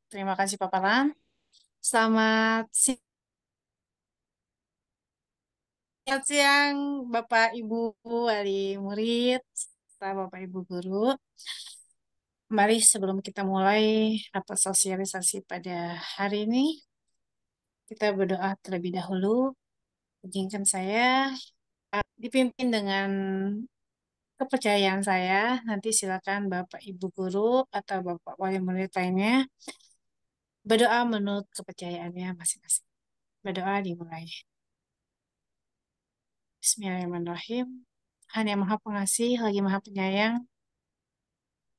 Terima kasih paparan. Selamat siang Bapak Ibu wali murid, serta Bapak Ibu guru. Mari sebelum kita mulai rapat sosialisasi pada hari ini, kita berdoa terlebih dahulu. Izinkan saya dipimpin dengan kepercayaan saya. Nanti silakan Bapak Ibu guru atau Bapak wali murid lainnya berdoa menurut kepercayaannya masing-masing. Berdoa dimulai. Bismillahirrahmanirrahim. Tuhan yang Maha Pengasih, lagi Maha Penyayang,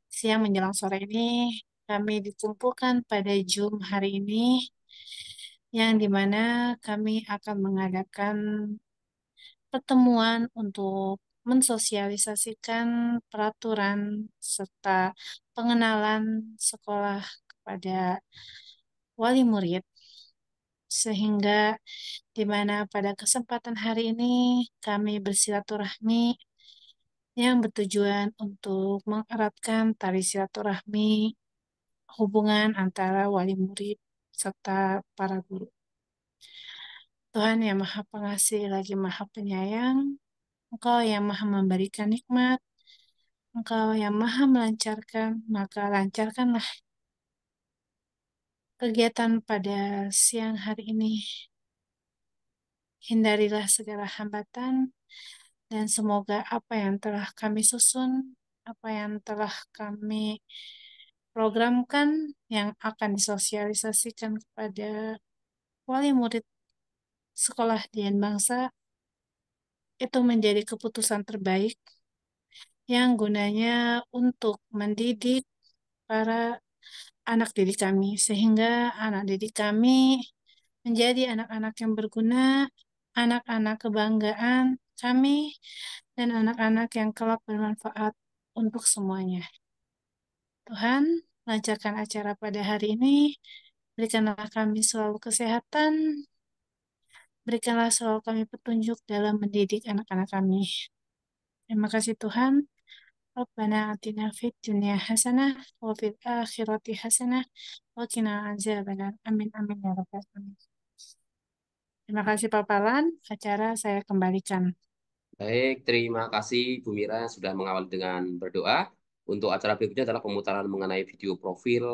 siang menjelang sore ini, kami dikumpulkan pada Zoom hari ini, yang dimana kami akan mengadakan pertemuan untuk mensosialisasikan peraturan serta pengenalan sekolah kepada wali murid, sehingga di mana pada kesempatan hari ini kami bersilaturahmi yang bertujuan untuk mengeratkan tali silaturahmi hubungan antara wali murid serta para guru. Tuhan yang Maha Pengasih lagi Maha Penyayang, Engkau yang Maha memberikan nikmat, Engkau yang Maha melancarkan, maka lancarkanlah kegiatan pada siang hari ini. Hindarilah segala hambatan, dan semoga apa yang telah kami susun, apa yang telah kami programkan, yang akan disosialisasikan kepada wali murid sekolah Dian Bangsa, itu menjadi keputusan terbaik yang gunanya untuk mendidik para anak didik kami, sehingga anak didik kami menjadi anak-anak yang berguna, anak-anak kebanggaan kami, dan anak-anak yang kelak bermanfaat untuk semuanya. Tuhan, lancarkan acara pada hari ini, berikanlah kami selalu kesehatan, berikanlah selalu kami petunjuk dalam mendidik anak-anak kami. Terima kasih Tuhan. Rabbana atina fid dunya hasanah wa fil akhirati hasanah wa qina azabannar. Amin amin ya rabbal alamin. Terima kasih paparan. Acara saya kembalikan. Baik, terima kasih Bu Mira yang sudah mengawali dengan berdoa. Untuk acara berikutnya adalah pemutaran mengenai video profil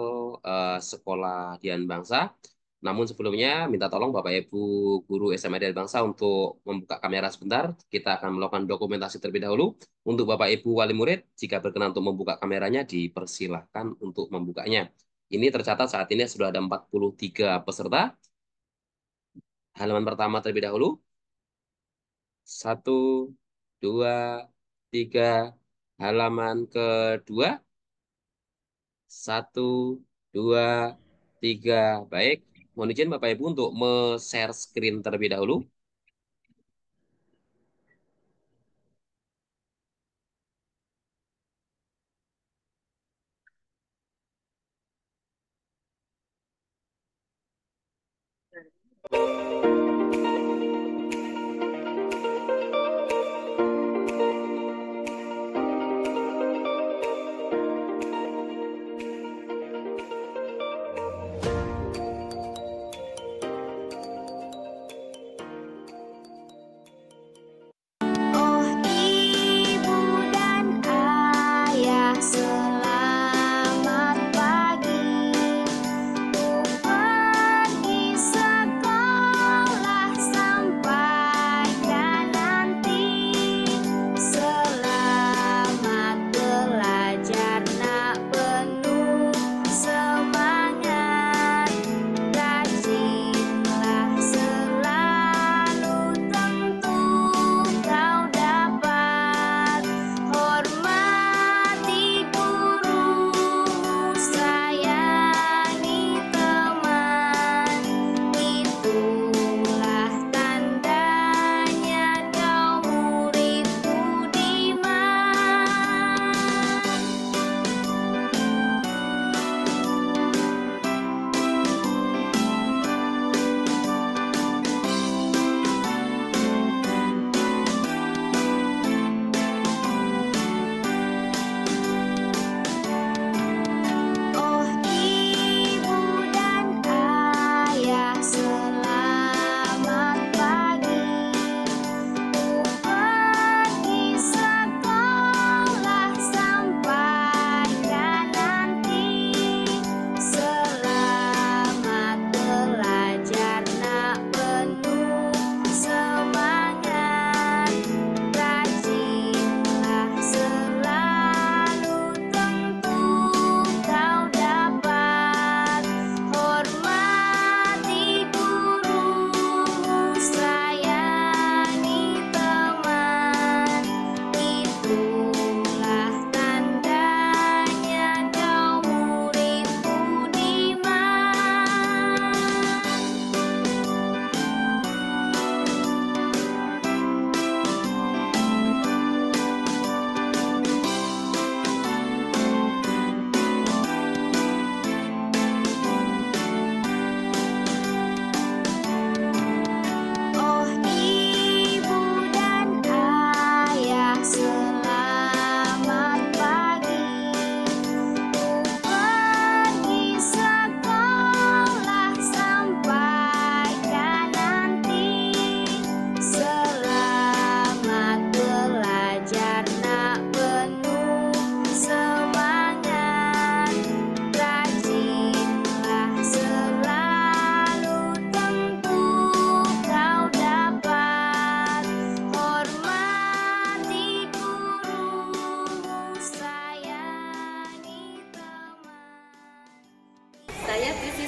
sekolah Dian Bangsa. Namun sebelumnya minta tolong Bapak Ibu guru SMA Dian Bangsa untuk membuka kamera sebentar. Kita akan melakukan dokumentasi terlebih dahulu. Untuk Bapak Ibu wali murid, jika berkenan untuk membuka kameranya, dipersilahkan untuk membukanya. Ini tercatat saat ini sudah ada 43 peserta. Halaman pertama terlebih dahulu. Satu, dua, tiga. Halaman kedua. Satu, dua, tiga. Baik. Mohon izin Bapak Ibu untuk share screen terlebih dahulu. Oh ibu dan ayah, selamat pagi. Pergi sekolah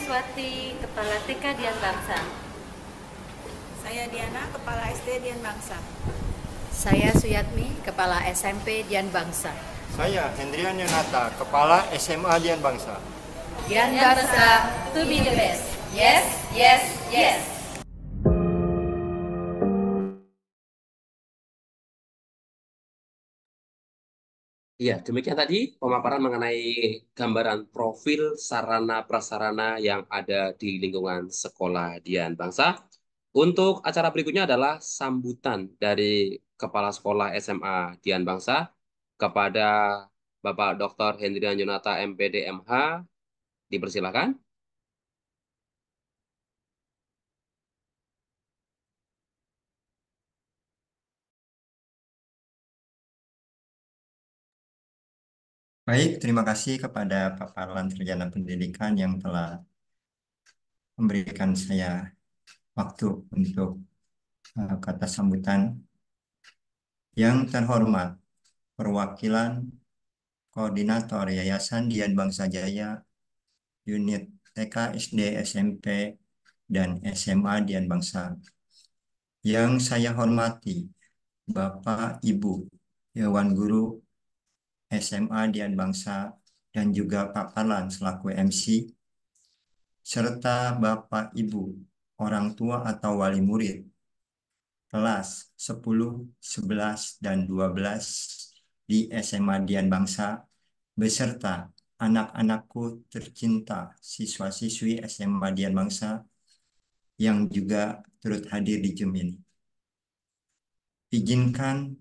Iswati, Kepala TK Dian Bangsa. Saya Diana, Kepala SD Dian Bangsa. Saya Suyatmi, Kepala SMP Dian Bangsa. Saya Hendrian Yonata, Kepala SMA Dian Bangsa. Dian Bangsa, to be the best. Yes, yes, yes. Iya, demikian tadi pemaparan mengenai gambaran profil sarana prasarana yang ada di lingkungan sekolah Dian Bangsa. Untuk acara berikutnya adalah sambutan dari Kepala Sekolah SMA Dian Bangsa kepada Bapak Dr. Hendrian Yunata MPD MH. Dipersilakan. Baik, terima kasih kepada Pak Parlan Sarjana Pendidikan yang telah memberikan saya waktu untuk kata sambutan. Yang terhormat, perwakilan Koordinator Yayasan Dian Bangsa Jaya, Unit TK, SD, SMP, dan SMA Dian Bangsa. Yang saya hormati, Bapak, Ibu, Dewan Guru SMA Dian Bangsa, dan juga Pak Parlan selaku MC, serta Bapak, Ibu, orang tua atau wali murid, kelas 10, 11, dan 12 di SMA Dian Bangsa, beserta anak-anakku tercinta siswa-siswi SMA Dian Bangsa yang juga turut hadir di Zoom ini. Izinkan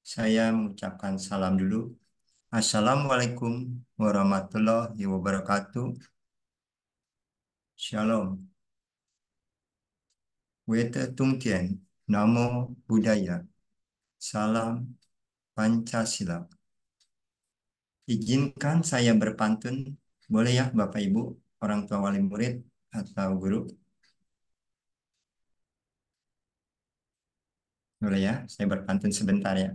saya mengucapkan salam dulu. Assalamualaikum warahmatullahi wabarakatuh. Shalom. Wete Tungtien, Namo Buddhaya. Salam Pancasila. Izinkan saya berpantun. Boleh ya Bapak Ibu, orang tua wali murid atau guru? Boleh ya, saya berpantun sebentar ya.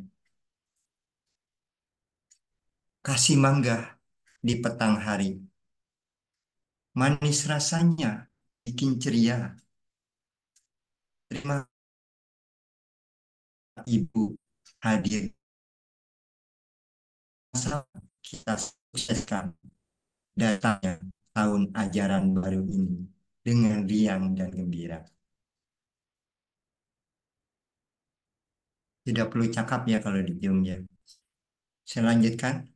Kasih mangga di petang hari. Manis rasanya, bikin ceria. Terima Ibu hadir. Kita sukseskan datangnya tahun ajaran baru ini dengan riang dan gembira. Tidak perlu cakap ya kalau di Zoom ya. Saya lanjutkan.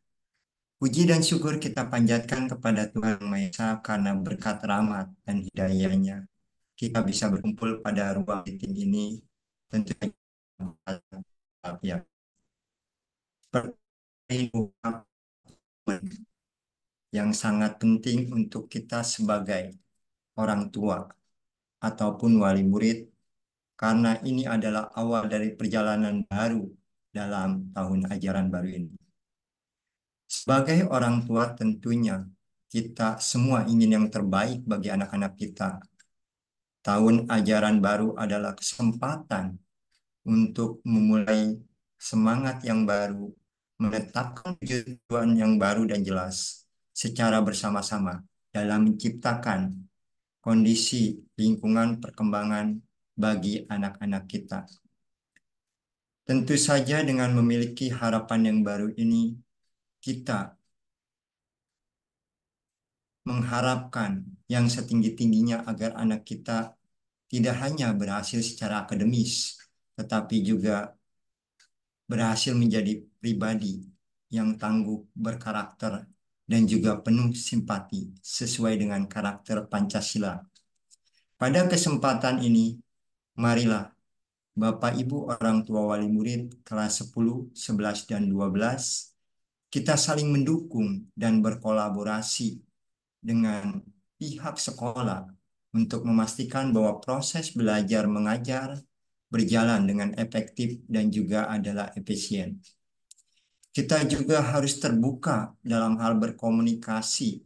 Puji dan syukur kita panjatkan kepada Tuhan Yang Maha Esa karena berkat rahmat dan hidayahnya kita bisa berkumpul pada ruang meeting ini, tentu saja yang sangat penting untuk kita sebagai orang tua ataupun wali murid, karena ini adalah awal dari perjalanan baru dalam tahun ajaran baru ini. Sebagai orang tua tentunya kita semua ingin yang terbaik bagi anak-anak kita. Tahun ajaran baru adalah kesempatan untuk memulai semangat yang baru, menetapkan tujuan yang baru dan jelas secara bersama-sama dalam menciptakan kondisi lingkungan perkembangan bagi anak-anak kita. Tentu saja dengan memiliki harapan yang baru ini, kita mengharapkan yang setinggi-tingginya agar anak kita tidak hanya berhasil secara akademis, tetapi juga berhasil menjadi pribadi yang tangguh, berkarakter, dan juga penuh simpati sesuai dengan karakter Pancasila. Pada kesempatan ini, marilah Bapak Ibu orang tua wali murid kelas 10, 11, dan 12, kita saling mendukung dan berkolaborasi dengan pihak sekolah untuk memastikan bahwa proses belajar mengajar berjalan dengan efektif dan juga adalah efisien. Kita juga harus terbuka dalam hal berkomunikasi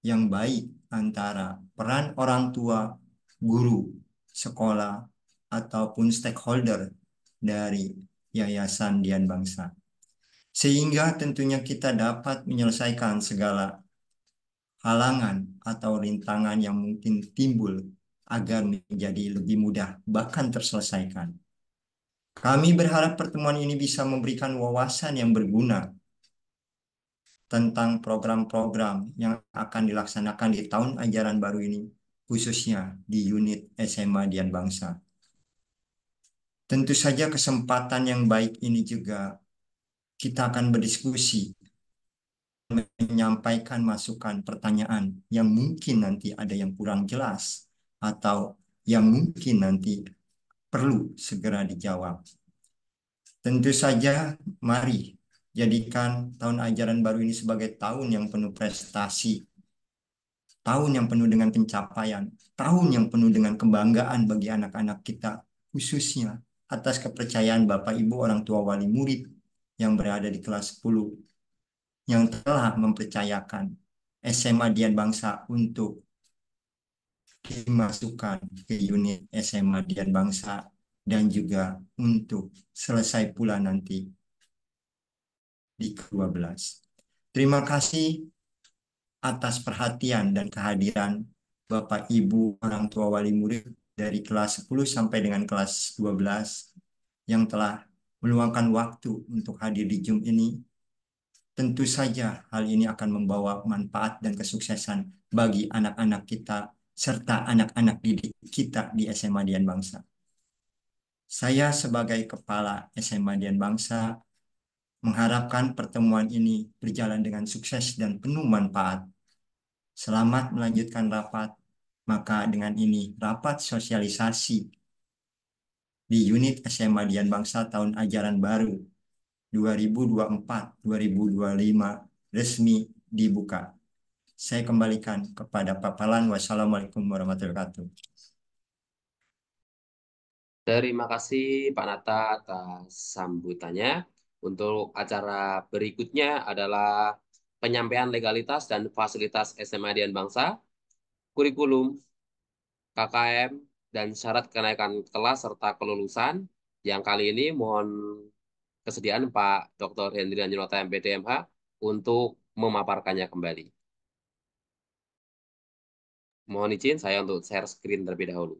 yang baik antara peran orang tua, guru, sekolah, ataupun stakeholder dari Yayasan Dian Bangsa. Sehingga tentunya kita dapat menyelesaikan segala halangan atau rintangan yang mungkin timbul agar menjadi lebih mudah bahkan terselesaikan. Kami berharap pertemuan ini bisa memberikan wawasan yang berguna tentang program-program yang akan dilaksanakan di tahun ajaran baru ini, khususnya di unit SMA Dian Bangsa. Tentu saja kesempatan yang baik ini juga kita akan berdiskusi, menyampaikan masukan pertanyaan yang mungkin nanti ada yang kurang jelas atau yang mungkin nanti perlu segera dijawab. Tentu saja mari jadikan tahun ajaran baru ini sebagai tahun yang penuh prestasi, tahun yang penuh dengan pencapaian, tahun yang penuh dengan kebanggaan bagi anak-anak kita, khususnya atas kepercayaan Bapak Ibu orang tua wali murid yang berada di kelas 10, yang telah mempercayakan SMA Dian Bangsa untuk dimasukkan ke unit SMA Dian Bangsa dan juga untuk selesai pula nanti di ke-12. Terima kasih atas perhatian dan kehadiran Bapak Ibu orang tua wali murid dari kelas 10 sampai dengan kelas 12 yang telah meluangkan waktu untuk hadir di Zoom ini. Tentu saja hal ini akan membawa manfaat dan kesuksesan bagi anak-anak kita serta anak-anak didik kita di SMA Dian Bangsa. Saya sebagai Kepala SMA Dian Bangsa mengharapkan pertemuan ini berjalan dengan sukses dan penuh manfaat. Selamat melanjutkan rapat. Maka dengan ini rapat sosialisasi di unit SMA Dian Bangsa tahun ajaran baru 2024-2025 resmi dibuka. Saya kembalikan kepada Pak Palan. Wassalamualaikum warahmatullahi wabarakatuh. Terima kasih Pak Nata atas sambutannya. Untuk acara berikutnya adalah penyampaian legalitas dan fasilitas SMA Dian Bangsa, kurikulum, KKM, dan syarat kenaikan kelas serta kelulusan. Yang kali ini mohon kesediaan Pak Dr. Hendrian Junota MPD MH untuk memaparkannya kembali. Mohon izin saya untuk share screen terlebih dahulu.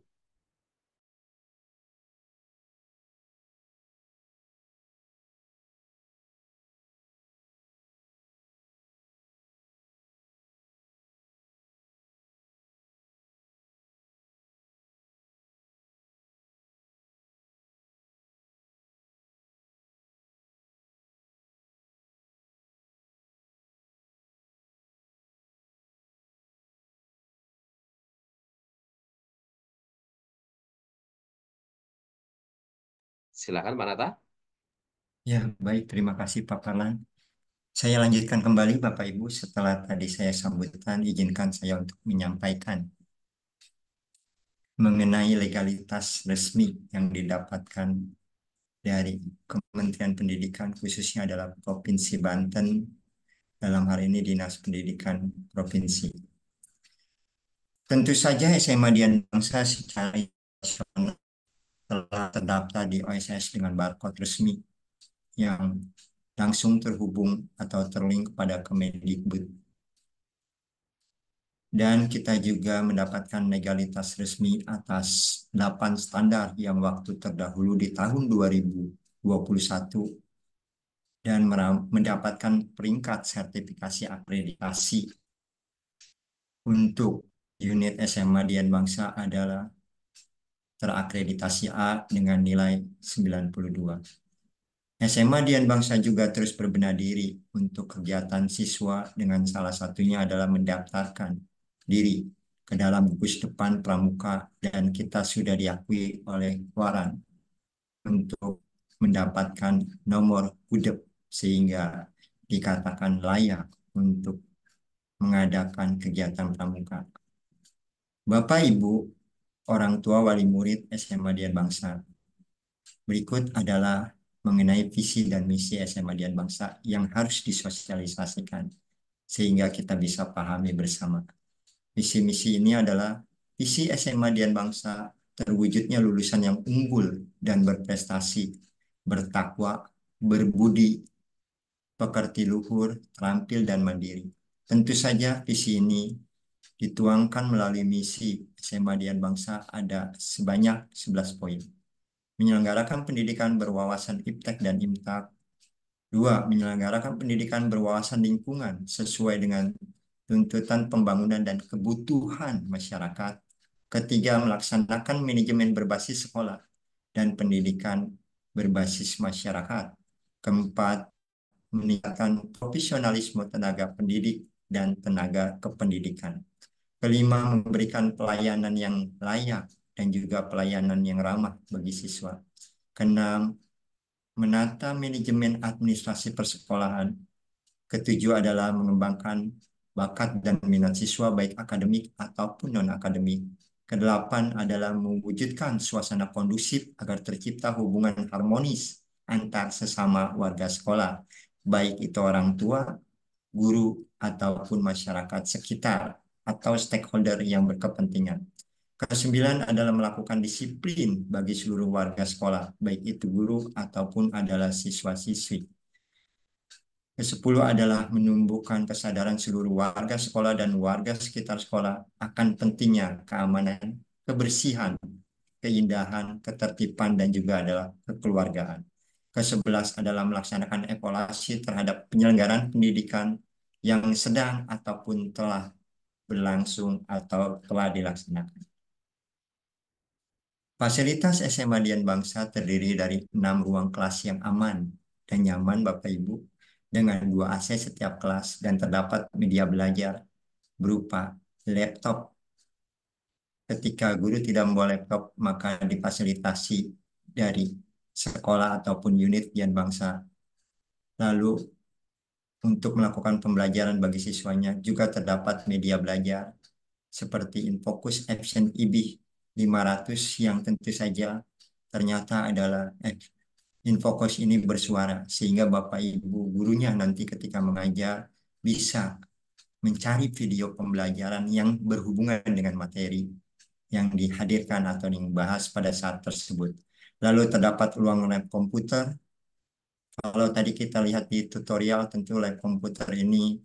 Silakan Pak Nata. Ya, baik. Terima kasih Pak Palan. Saya lanjutkan kembali Bapak Ibu setelah tadi saya sambutkan, izinkan saya untuk menyampaikan mengenai legalitas resmi yang didapatkan dari Kementerian Pendidikan, khususnya adalah Provinsi Banten, dalam hal ini Dinas Pendidikan Provinsi. Tentu saja SMA Dian Bangsa secara internasional telah terdaftar di OSS dengan barcode resmi yang langsung terhubung atau terlink kepada Kemendikbud. Dan kita juga mendapatkan legalitas resmi atas 8 standar yang waktu terdahulu di tahun 2021 dan mendapatkan peringkat sertifikasi akreditasi untuk unit SMA Dian Bangsa adalah terakreditasi A dengan nilai 92. SMA Dian Bangsa juga terus berbenah diri untuk kegiatan siswa dengan salah satunya adalah mendaftarkan diri ke dalam gugus depan pramuka dan kita sudah diakui oleh Waran untuk mendapatkan nomor gudep sehingga dikatakan layak untuk mengadakan kegiatan pramuka. Bapak Ibu orang tua wali murid SMA Dian Bangsa, berikut adalah mengenai visi dan misi SMA Dian Bangsa yang harus disosialisasikan sehingga kita bisa pahami bersama. Visi misi ini adalah visi SMA Dian Bangsa terwujudnya lulusan yang unggul dan berprestasi, bertakwa, berbudi, pekerti luhur, terampil dan mandiri, Tentu saja visi ini dituangkan melalui misi SMA Dian Bangsa ada sebanyak 11 poin. Menyelenggarakan pendidikan berwawasan iptek dan imtak. 2. Menyelenggarakan pendidikan berwawasan lingkungan sesuai dengan tuntutan pembangunan dan kebutuhan masyarakat. Ketiga, melaksanakan manajemen berbasis sekolah dan pendidikan berbasis masyarakat. Keempat, meningkatkan profesionalisme tenaga pendidik dan tenaga kependidikan. Kelima, memberikan pelayanan yang layak dan juga pelayanan yang ramah bagi siswa. Keenam, menata manajemen administrasi persekolahan. Ketujuh adalah mengembangkan bakat dan minat siswa baik akademik ataupun non-akademik. Kedelapan adalah mewujudkan suasana kondusif agar tercipta hubungan harmonis antar sesama warga sekolah, baik itu orang tua, guru, ataupun masyarakat sekitar atau stakeholder yang berkepentingan. Kesembilan adalah melakukan disiplin bagi seluruh warga sekolah, baik itu guru ataupun adalah siswa-siswi. Kesepuluh adalah menumbuhkan kesadaran seluruh warga sekolah dan warga sekitar sekolah akan pentingnya keamanan, kebersihan, keindahan, ketertiban, dan juga adalah kekeluargaan. Kesebelas adalah melaksanakan evaluasi terhadap penyelenggaraan pendidikan yang sedang ataupun telah berlangsung atau telah dilaksanakan. Fasilitas SMA Dian Bangsa terdiri dari 6 ruang kelas yang aman dan nyaman Bapak Ibu, dengan 2 AC setiap kelas dan terdapat media belajar berupa laptop. Ketika guru tidak membawa laptop, maka difasilitasi dari sekolah ataupun unit Dian Bangsa. Lalu untuk melakukan pembelajaran bagi siswanya juga terdapat media belajar seperti Infocus Epson IB 500 yang tentu saja ternyata adalah Infocus ini bersuara sehingga Bapak Ibu gurunya nanti ketika mengajar bisa mencari video pembelajaran yang berhubungan dengan materi yang dihadirkan atau yang dibahas pada saat tersebut. Lalu terdapat ruang lab komputer. Kalau tadi kita lihat di tutorial, tentu lab komputer ini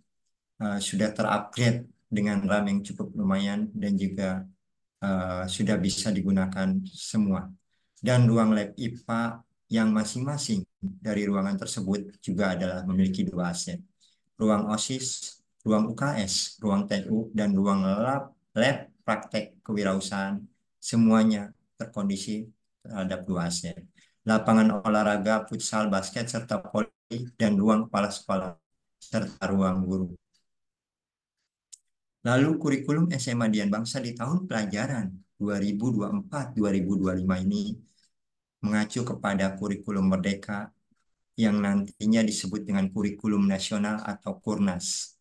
sudah terupgrade dengan RAM yang cukup lumayan dan juga sudah bisa digunakan semua. Dan ruang lab IPA yang masing-masing dari ruangan tersebut juga adalah memiliki 2 AC. Ruang OSIS, ruang UKS, ruang TU, dan ruang lab praktek kewirausahaan semuanya terkondisi terhadap 2 AC. Lapangan olahraga, futsal, basket, serta poli, dan ruang kepala sekolah, serta ruang guru. Lalu kurikulum SMA Dian Bangsa di tahun pelajaran 2024-2025 ini mengacu kepada kurikulum Merdeka yang nantinya disebut dengan kurikulum nasional atau Kurnas.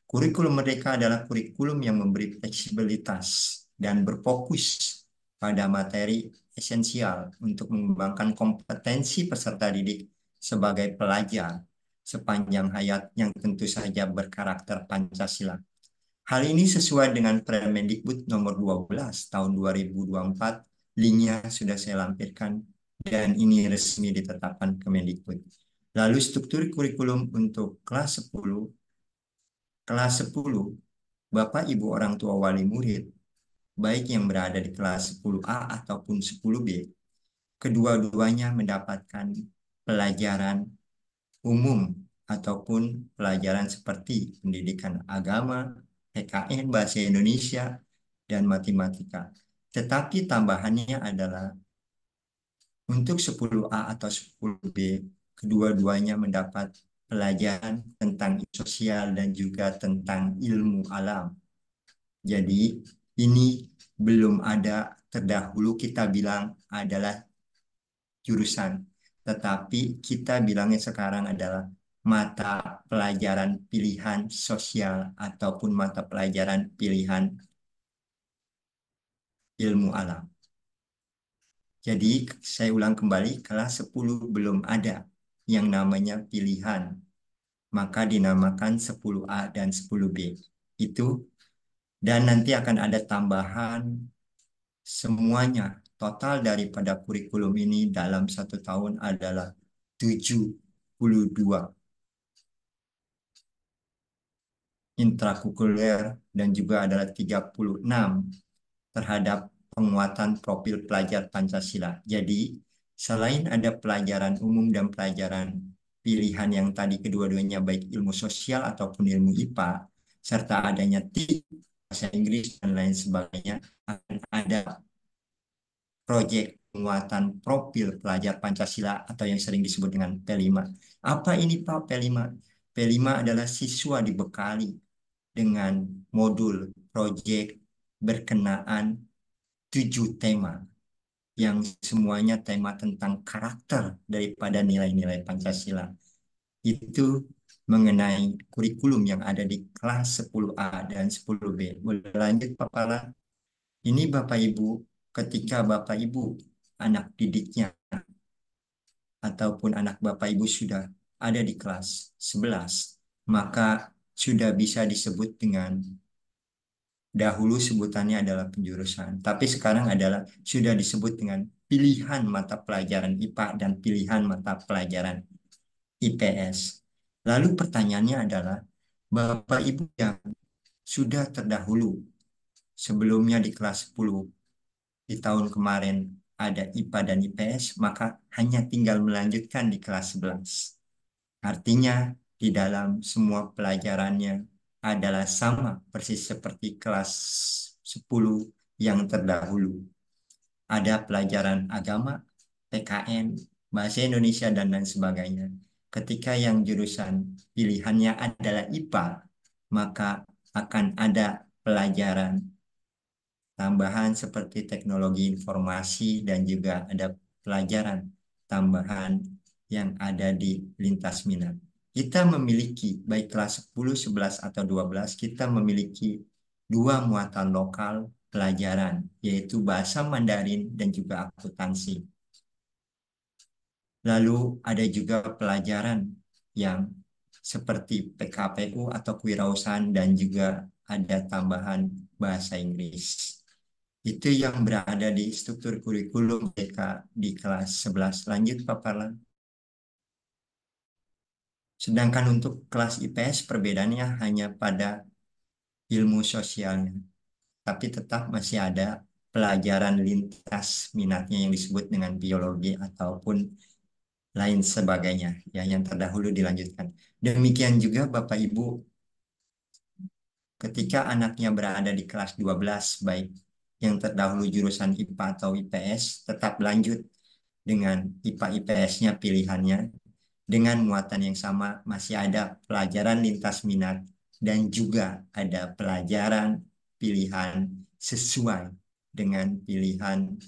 Kurikulum Merdeka adalah kurikulum yang memberi fleksibilitas dan berfokus pada materi esensial untuk mengembangkan kompetensi peserta didik sebagai pelajar sepanjang hayat yang tentu saja berkarakter Pancasila. Hal ini sesuai dengan Permendikbud nomor 12 tahun 2024, linknya sudah saya lampirkan dan ini resmi ditetapkan Kemendikbud. Lalu struktur kurikulum untuk kelas 10. Kelas 10, Bapak Ibu orang tua wali murid, baik yang berada di kelas 10A ataupun 10B, kedua-duanya mendapatkan pelajaran umum ataupun pelajaran seperti pendidikan agama, PKN, bahasa Indonesia, dan matematika. Tetapi tambahannya adalah untuk 10A atau 10B, kedua-duanya mendapat pelajaran tentang sosial dan juga tentang ilmu alam. Jadi ini belum ada terdahulu kita bilang adalah jurusan, tetapi kita bilangnya sekarang adalah mata pelajaran pilihan sosial ataupun mata pelajaran pilihan ilmu alam. Jadi saya ulang kembali, kelas 10 belum ada yang namanya pilihan, maka dinamakan 10A dan 10B. Itu, dan nanti akan ada tambahan semuanya. Total daripada kurikulum ini dalam 1 tahun adalah 72. intrakurikuler dan juga adalah 36 terhadap penguatan profil pelajar Pancasila. Jadi, selain ada pelajaran umum dan pelajaran pilihan yang tadi kedua-duanya baik ilmu sosial ataupun ilmu IPA, serta adanya TIK, bahasa Inggris, dan lain sebagainya, akan ada proyek penguatan profil pelajar Pancasila atau yang sering disebut dengan P5. Apa ini Pak P5? P5 adalah siswa dibekali dengan modul proyek berkenaan 7 tema yang semuanya tema tentang karakter daripada nilai-nilai Pancasila. Itu mengenai kurikulum yang ada di kelas 10A dan 10B. Boleh lanjut Pak Pala? Ini Bapak Ibu, ketika Bapak Ibu anak didiknya ataupun anak Bapak Ibu sudah ada di kelas 11, maka sudah bisa disebut dengan, dahulu sebutannya adalah penjurusan, tapi sekarang adalah sudah disebut dengan pilihan mata pelajaran IPA dan pilihan mata pelajaran IPS. Lalu pertanyaannya adalah, Bapak Ibu yang sudah terdahulu sebelumnya di kelas 10 di tahun kemarin ada IPA dan IPS, maka hanya tinggal melanjutkan di kelas 11. Artinya di dalam semua pelajarannya adalah sama persis seperti kelas 10 yang terdahulu. Ada pelajaran agama, PKN, bahasa Indonesia, dan lain sebagainya. Ketika yang jurusan pilihannya adalah IPA, maka akan ada pelajaran tambahan seperti teknologi informasi dan juga ada pelajaran tambahan yang ada di lintas minat. Kita memiliki baik kelas 10, 11, atau 12, kita memiliki 2 muatan lokal pelajaran, yaitu bahasa Mandarin dan juga akuntansi. Lalu ada juga pelajaran yang seperti PKPU atau kewirausahaan dan juga ada tambahan bahasa Inggris. Itu yang berada di struktur kurikulum BK di kelas 11. Lanjut Pak Parlan. Sedangkan untuk kelas IPS perbedaannya hanya pada ilmu sosialnya. Tapi tetap masih ada pelajaran lintas minatnya yang disebut dengan biologi ataupun lain sebagainya, ya, yang terdahulu dilanjutkan. Demikian juga Bapak Ibu, ketika anaknya berada di kelas 12, baik yang terdahulu jurusan IPA atau IPS, tetap lanjut dengan IPA IPS-nya pilihannya, dengan muatan yang sama, masih ada pelajaran lintas minat dan juga ada pelajaran pilihan sesuai dengan pilihan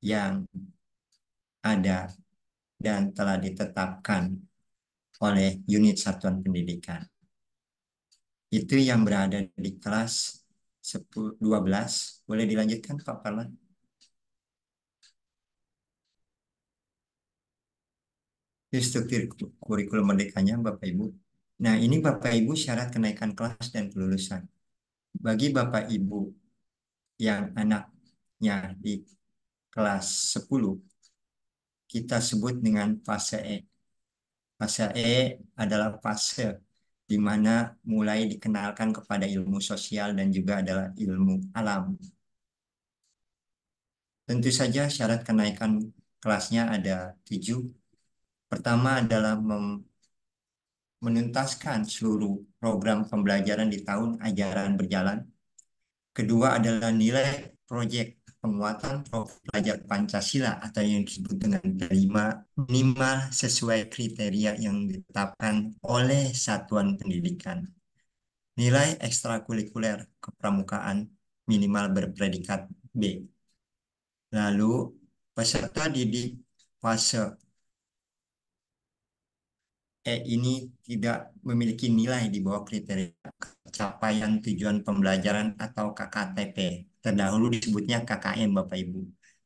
yang ada dan telah ditetapkan oleh unit satuan pendidikan. Itu yang berada di kelas 12. Boleh dilanjutkan Pak Parlan? Struktur kurikulum merdekanya Bapak Ibu. Nah, ini Bapak Ibu syarat kenaikan kelas dan kelulusan. Bagi Bapak Ibu yang anaknya di kelas 10, kita sebut dengan fase E. Fase E adalah fase di mana mulai dikenalkan kepada ilmu sosial dan juga adalah ilmu alam. Tentu saja syarat kenaikan kelasnya ada 7. Pertama adalah menuntaskan seluruh program pembelajaran di tahun ajaran berjalan. Kedua adalah nilai proyek penguatan profil pelajar Pancasila atau yang disebut dengan 5 minimal sesuai kriteria yang ditetapkan oleh satuan pendidikan. Nilai ekstrakurikuler kepramukaan minimal berpredikat B. Lalu peserta didik fase E ini tidak memiliki nilai di bawah kriteria capaian tujuan pembelajaran atau KKTP. Terdahulu disebutnya KKM Bapak Ibu.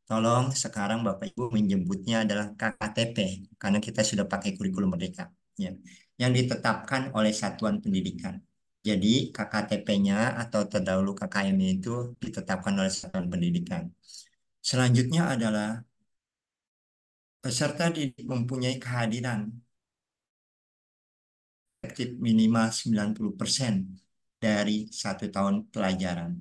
Tolong sekarang Bapak Ibu menyebutnya adalah KKTP karena kita sudah pakai kurikulum merdeka, ya, yang ditetapkan oleh satuan pendidikan. Jadi KKTP-nya atau terdahulu KKM-nya itu ditetapkan oleh satuan pendidikan. Selanjutnya adalah peserta didik mempunyai kehadiran efektif minimal 90% dari 1 tahun pelajaran.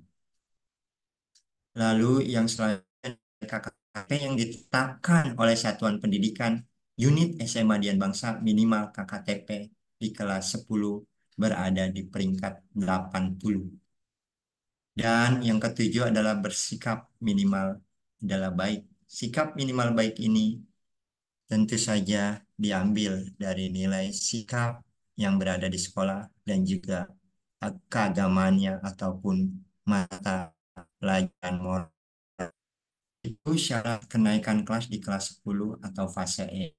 Lalu yang selanjutnya KKP yang ditetapkan oleh Satuan Pendidikan unit SMA Dian Bangsa minimal KKTP di kelas 10 berada di peringkat 80. Dan yang ketujuh adalah bersikap minimal adalah baik. Sikap minimal baik ini tentu saja diambil dari nilai sikap yang berada di sekolah dan juga keagamannya ataupun mata pelajaran moral. Itu syarat kenaikan kelas di kelas 10 atau fase E.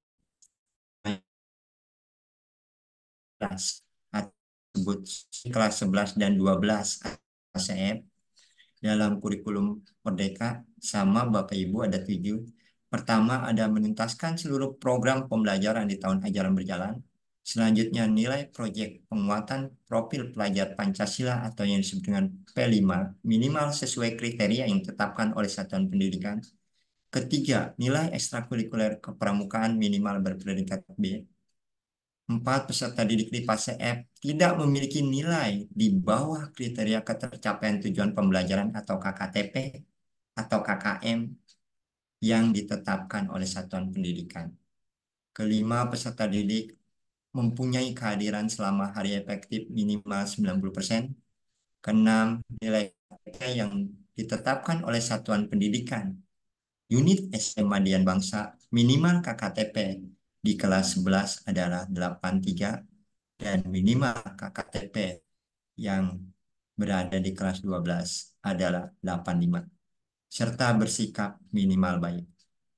Kelas tersebut kelas 11 dan 12 fase E dalam kurikulum Merdeka sama Bapak Ibu ada 7. Pertama ada menuntaskan seluruh program pembelajaran di tahun ajaran berjalan. Selanjutnya nilai proyek penguatan profil pelajar Pancasila atau yang disebut dengan P5 minimal sesuai kriteria yang ditetapkan oleh Satuan Pendidikan. Ketiga, nilai ekstrakurikuler kepramukaan minimal berpredikat B. 4, peserta didik di fase F tidak memiliki nilai di bawah kriteria ketercapaian tujuan pembelajaran atau KKTP atau KKM yang ditetapkan oleh Satuan Pendidikan. Kelima, peserta didik mempunyai kehadiran selama hari efektif minimal 90%. Keenam, nilai KKTP yang ditetapkan oleh Satuan Pendidikan unit SMA Dian Bangsa minimal KKTP di kelas 11 adalah 83 dan minimal KKTP yang berada di kelas 12 adalah 85 serta bersikap minimal baik.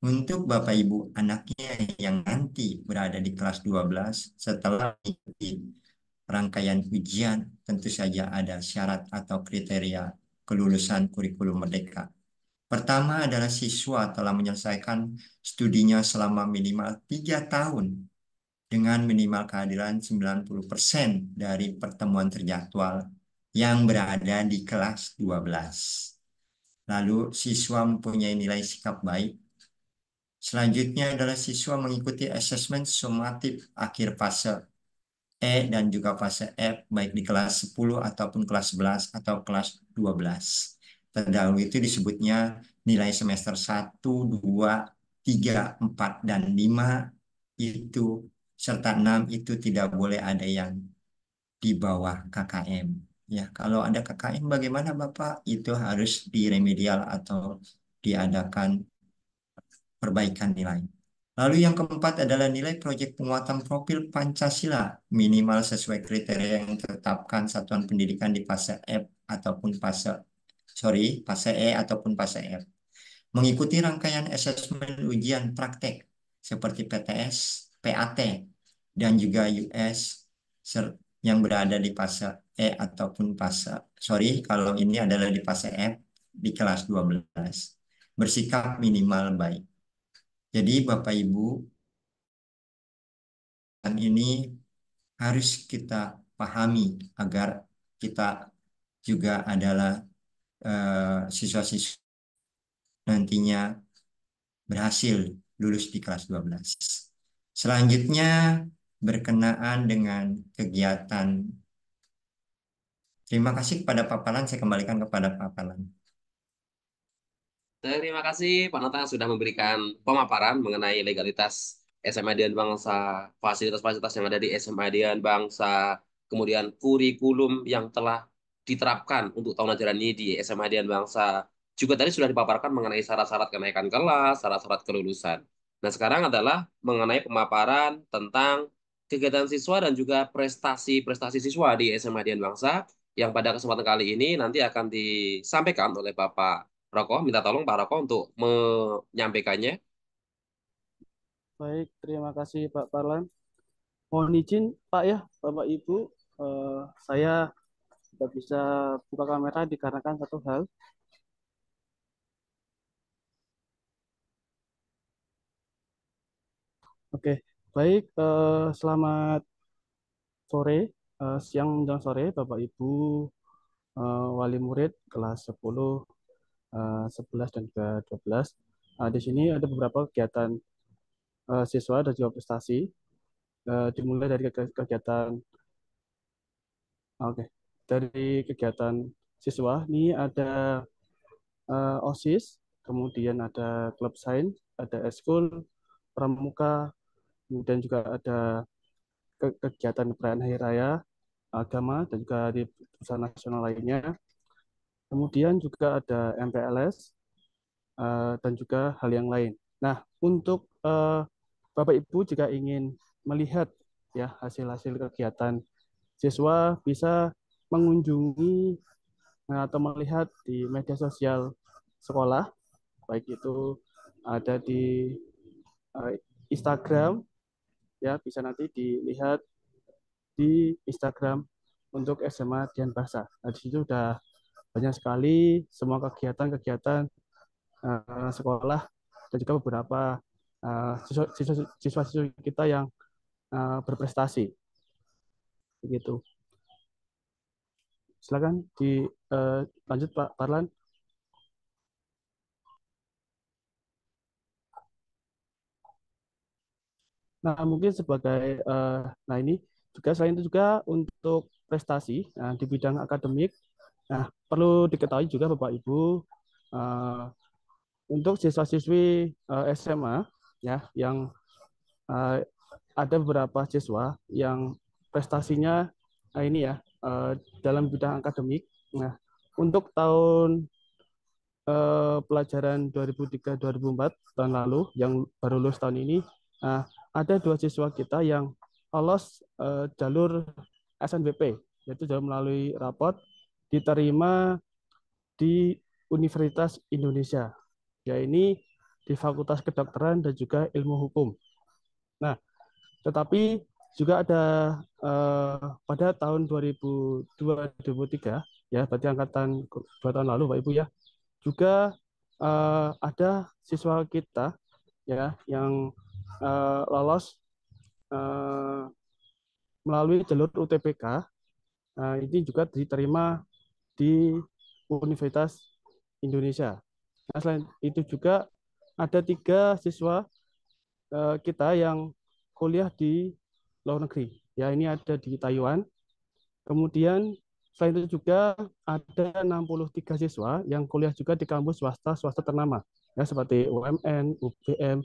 Untuk Bapak Ibu anaknya yang nanti berada di kelas 12 setelah mengikuti rangkaian ujian tentu saja ada syarat atau kriteria kelulusan kurikulum Merdeka. Pertama adalah siswa telah menyelesaikan studinya selama minimal 3 tahun dengan minimal kehadiran 90% dari pertemuan terjadwal yang berada di kelas 12. Lalu siswa mempunyai nilai sikap baik. Selanjutnya adalah siswa mengikuti asesmen sumatif akhir fase E dan juga fase F baik di kelas 10 ataupun kelas 11 atau kelas 12. Terdahulu itu disebutnya nilai semester 1, 2, 3, 4, dan 5 itu serta 6 itu tidak boleh ada yang di bawah KKM. Ya, kalau ada KKM bagaimana Bapak? Itu harus diremedial atau diadakan perbaikan nilai. Lalu yang keempat adalah nilai proyek penguatan profil Pancasila minimal sesuai kriteria yang ditetapkan Satuan Pendidikan di fase F ataupun fase E ataupun fase F. Mengikuti rangkaian asesmen ujian praktek seperti PTS, PAT, dan juga US yang berada di fase E ataupun kalau ini adalah di fase F di kelas 12. Bersikap minimal baik. Jadi Bapak Ibu, ini harus kita pahami agar kita juga adalah siswa-siswa nantinya berhasil lulus di kelas 12. Selanjutnya berkenaan dengan kegiatan. Terima kasih kepada Pak Palan, saya kembalikan kepada Pak Palan. Terima kasih Pak Nathan sudah memberikan pemaparan mengenai legalitas SMA Dian Bangsa, fasilitas-fasilitas yang ada di SMA Dian Bangsa, kemudian kurikulum yang telah diterapkan untuk tahun ajaran ini di SMA Dian Bangsa. Juga tadi sudah dipaparkan mengenai syarat-syarat kenaikan kelas, syarat-syarat kelulusan. Nah, sekarang adalah mengenai pemaparan tentang kegiatan siswa dan juga prestasi-prestasi siswa di SMA Dian Bangsa yang pada kesempatan kali ini nanti akan disampaikan oleh Bapak Roko. Minta tolong Pak Roko untuk menyampaikannya. Baik, terima kasih Pak Parlan. Mohon izin Pak ya, Bapak Ibu, saya tidak bisa buka kamera dikarenakan satu hal. Oke, baik. Selamat sore, siang menjelang sore, Bapak Ibu, wali murid kelas 10, 11, dan juga 12. Di sini ada beberapa kegiatan siswa dan juga prestasi. Dimulai dari kegiatan Oke, dari kegiatan siswa ini ada OSIS, kemudian ada klub sains, ada eskul, pramuka, kemudian juga ada kegiatan perayaan hari raya, agama, dan juga di perusahaan nasional lainnya. Kemudian juga ada MPLS, dan juga hal yang lain. Nah, untuk Bapak Ibu jika ingin melihat ya hasil-hasil kegiatan siswa bisa mengunjungi atau melihat di media sosial sekolah, baik itu ada di Instagram, ya bisa nanti dilihat di Instagram untuk SMA Dian Basa. Nah, di situ sudah banyak sekali semua kegiatan-kegiatan sekolah dan juga beberapa siswa-siswa kita yang berprestasi. Begitu. Silakan lanjut Pak Parlan. Nah, mungkin sebagai nah ini juga selain itu juga untuk prestasi di bidang akademik. Nah, perlu diketahui juga Bapak Ibu untuk siswa-siswi SMA ya yang ada beberapa siswa yang prestasinya ini ya dalam bidang akademik. Nah, untuk tahun pelajaran 2003-2004 tahun lalu yang baru lulus tahun ini, ada 2 siswa kita yang lolos jalur SNBP, yaitu jalur melalui rapot diterima di Universitas Indonesia, ya ini di Fakultas Kedokteran dan juga Ilmu Hukum. Nah, tetapi juga ada pada tahun 2002-2003, ya berarti angkatan 2 tahun lalu Pak Ibu ya, juga ada siswa kita ya yang lolos melalui jalur UTBK. Ini juga diterima di Universitas Indonesia. Nah, selain itu juga ada 3 siswa kita yang kuliah di luar negeri. Ya, ini ada di Taiwan. Kemudian selain itu juga ada 63 siswa yang kuliah juga di kampus swasta ternama, ya seperti UMN, UGM,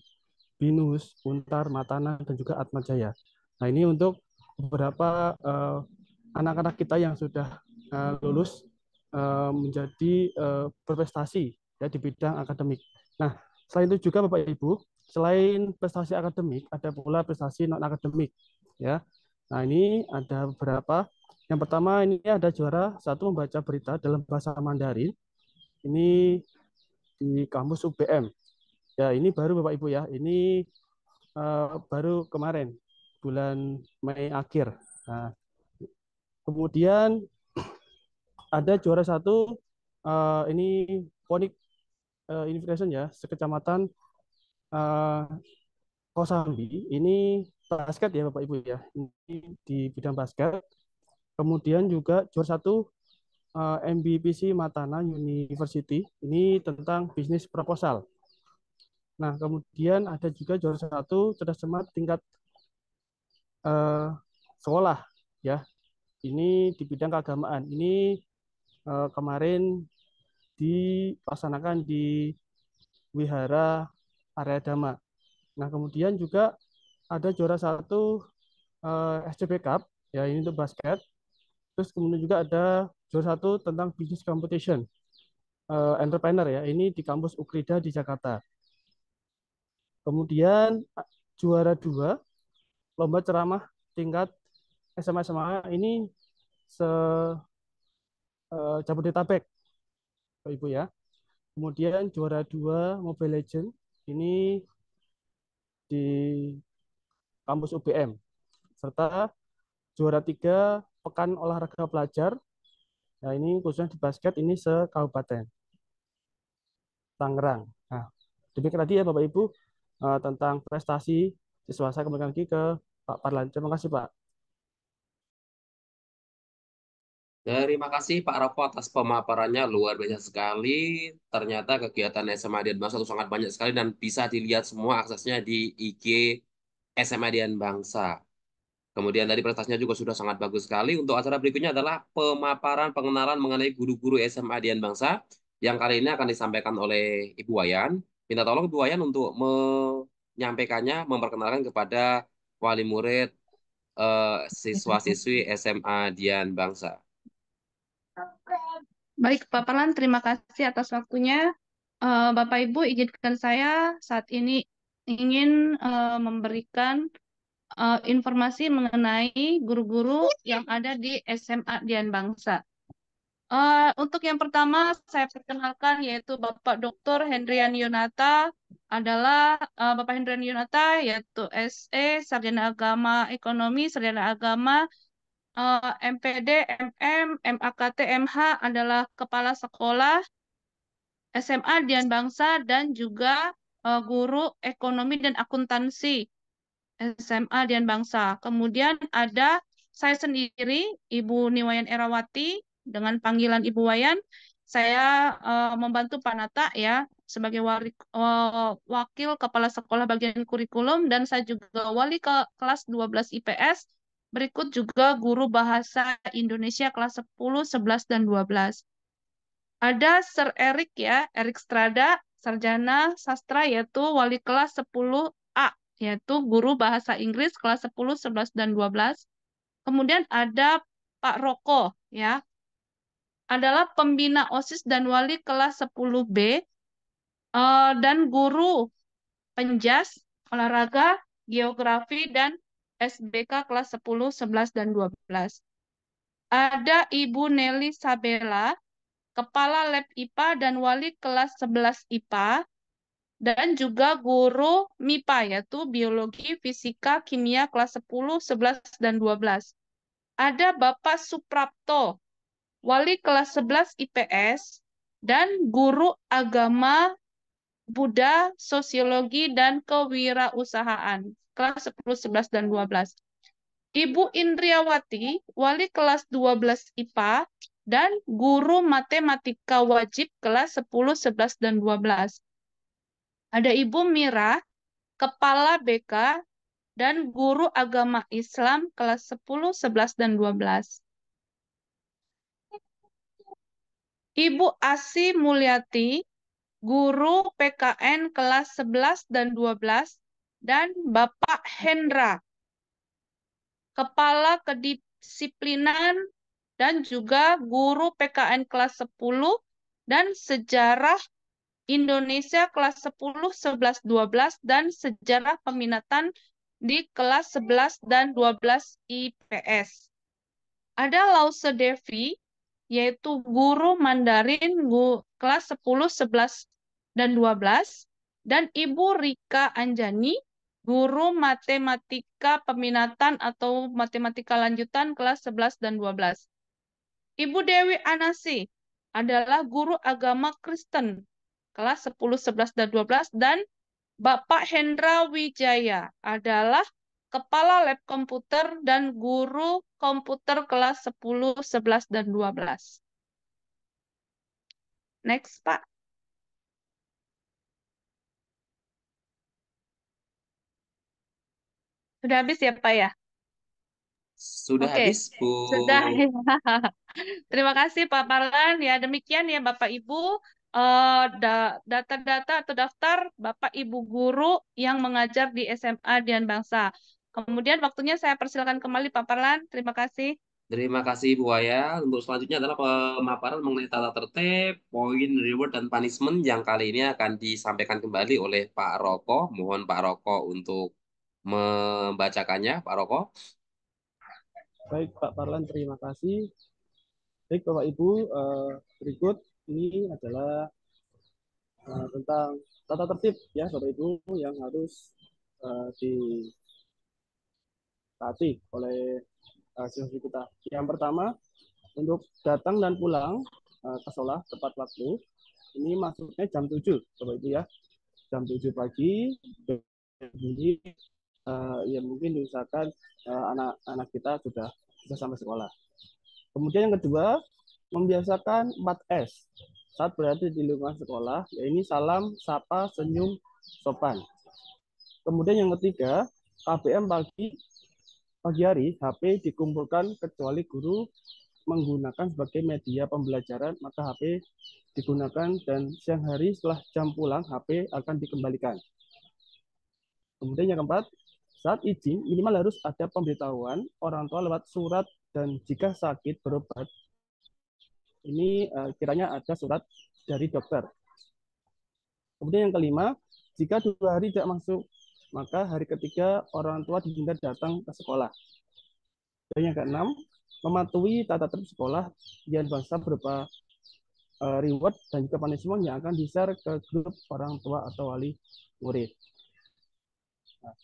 BINUS, UNTAR, Matana, dan juga Atmajaya. Nah, ini untuk beberapa anak-anak kita yang sudah lulus menjadi berprestasi ya di bidang akademik. Nah, selain itu juga Bapak Ibu, selain prestasi akademik, ada pula prestasi non akademik ya. Nah, ini ada beberapa. Yang pertama ini ada juara 1 membaca berita dalam bahasa Mandarin. Ini di kampus UBM. Ya, ini baru Bapak Ibu ya. Ini baru kemarin bulan Mei akhir. Nah, kemudian ada juara 1 ini Ponik Invitation ya, sekecamatan Kosambi. Ini basket ya Bapak Ibu ya. Ini di bidang basket. Kemudian juga juara 1 MBPC Matana University. Ini tentang bisnis proposal. Nah, kemudian ada juga juara 1 cerdas cermat tingkat sekolah ya. Ini di bidang keagamaan. Ini kemarin dilaksanakan di Wihara Arya Dhamma. Nah, kemudian juga ada juara 1 SCB Cup ya, ini untuk basket. Terus kemudian juga ada juara 1 tentang business competition entrepreneur ya, ini di kampus Ukrida di Jakarta. Kemudian juara 2 lomba ceramah tingkat SMA ini se Jabodetabek Bapak Ibu ya. Kemudian juara 2 Mobile Legend ini di kampus UBM. Serta juara 3 Pekan Olahraga Pelajar. Nah, ini khususnya di basket ini se-Kabupaten Tangerang. Nah, demikian tadi ya Bapak Ibu tentang prestasi siswa. Saya kembalikan lagi ke Pak Parlan. Terima kasih Pak. Terima kasih Pak Raffa atas pemaparannya, luar biasa sekali. Ternyata kegiatan SMA Dian Bangsa itu sangat banyak sekali dan bisa dilihat semua aksesnya di IG SMA Dian Bangsa. Kemudian tadi prestasinya juga sudah sangat bagus sekali. Untuk acara berikutnya adalah pemaparan pengenalan mengenai guru-guru SMA Dian Bangsa yang kali ini akan disampaikan oleh Ibu Wayan. Minta tolong Ibu Wayan untuk menyampaikannya, memperkenalkan kepada wali murid siswa-siswi SMA Dian Bangsa. Baik, Pak Parlan, terima kasih atas waktunya. Bapak Ibu, izinkan saya saat ini ingin memberikan informasi mengenai guru-guru yang ada di SMA Dian Bangsa. Untuk yang pertama, saya perkenalkan yaitu Bapak Dr. Hendrian Yunata adalah Bapak Hendrian Yunata yaitu SE, Sarjana Agama Ekonomi, Sarjana Agama MPD, MM, MAKT, MH adalah Kepala Sekolah SMA Dian Bangsa dan juga guru ekonomi dan akuntansi SMA Dian Bangsa. Kemudian ada saya sendiri, Ibu Niwayan Erawati, dengan panggilan Ibu Wayan. Saya membantu Pak Nata ya sebagai wakil kepala sekolah bagian kurikulum dan saya juga wali ke kelas 12 IPS. Berikut juga guru bahasa Indonesia kelas 10, 11, dan 12. Ada Sir Erik ya, Erik Strada, sarjana sastra yaitu wali kelas 10A, yaitu guru bahasa Inggris kelas 10, 11, dan 12. Kemudian ada Pak Roko ya, adalah pembina OSIS dan wali kelas 10B dan guru penjas, olahraga, geografi, dan SBK kelas 10, 11, dan 12. Ada Ibu Nelly Sabella, Kepala Lab IPA dan wali kelas 11 IPA, dan juga guru MIPA, yaitu Biologi, Fisika, Kimia kelas 10, 11, dan 12. Ada Bapak Suprapto, wali kelas 11 IPS, dan guru agama Buddha, Sosiologi, dan Kewirausahaan, kelas 10, 11, dan 12. Ibu Indriawati, wali kelas 12 IPA, dan guru matematika wajib kelas 10, 11, dan 12. Ada Ibu Mira, kepala BK, dan guru agama Islam kelas 10, 11, dan 12. Ibu Asi Mulyati, guru PKN kelas 11 dan 12, dan Bapak Hendra, kepala kedisiplinan dan juga guru PKN kelas 10 dan sejarah Indonesia kelas 10, 11, 12, dan sejarah peminatan di kelas 11 dan 12 IPS. Ada Lause Devi, yaitu guru Mandarin kelas 10, 11, dan 12, dan Ibu Rika Anjani, guru matematika peminatan atau matematika lanjutan kelas 11 dan 12. Ibu Dewi Anasi adalah guru agama Kristen kelas 10, 11, dan 12, dan Bapak Hendra Wijaya adalah Kepala Lab Komputer dan guru komputer kelas 10, 11, dan 12. Next, Pak. Sudah habis ya, Pak ya? Sudah Oke, habis, Bu. sudah. Terima kasih, Pak Parlan. Ya, demikian ya, Bapak Ibu. Data-data atau daftar Bapak Ibu guru yang mengajar di SMA Dian Bangsa. Kemudian waktunya saya persilakan kembali Pak Parlan. Terima kasih. Terima kasih Bu Waya. Untuk selanjutnya adalah pemaparan mengenai tata tertib, poin, reward, dan punishment yang kali ini akan disampaikan kembali oleh Pak Roko. Mohon Pak Roko untuk membacakannya, Pak Roko. Baik, Pak Parlan, terima kasih. Baik, Bapak Ibu, berikut ini adalah tentang tata tertib ya, Bapak Ibu, yang harus ditaati oleh siswa kita. Yang pertama, untuk datang dan pulang ke sekolah tepat waktu. Ini maksudnya jam 7, Bapak Ibu ya. Jam 7 pagi. Jadi ya mungkin diusahakan anak-anak kita sudah sampai sekolah. Kemudian yang kedua, membiasakan 4S saat berada di lingkungan sekolah, yaitu salam, sapa, senyum, sopan. Kemudian yang ketiga, KBM pagi pagi hari HP dikumpulkan kecuali guru menggunakan sebagai media pembelajaran, maka HP digunakan, dan siang hari setelah jam pulang HP akan dikembalikan. Kemudian yang keempat, saat izin minimal harus ada pemberitahuan orang tua lewat surat, dan jika sakit berobat ini kiranya ada surat dari dokter. Kemudian yang kelima, jika 2 hari tidak masuk, maka hari ketiga orang tua diminta datang ke sekolah. Dan yang keenam, mematuhi tata tertib sekolah yang bangsa berupa reward dan juga punishment yang akan di-share ke grup orang tua atau wali murid. Nah,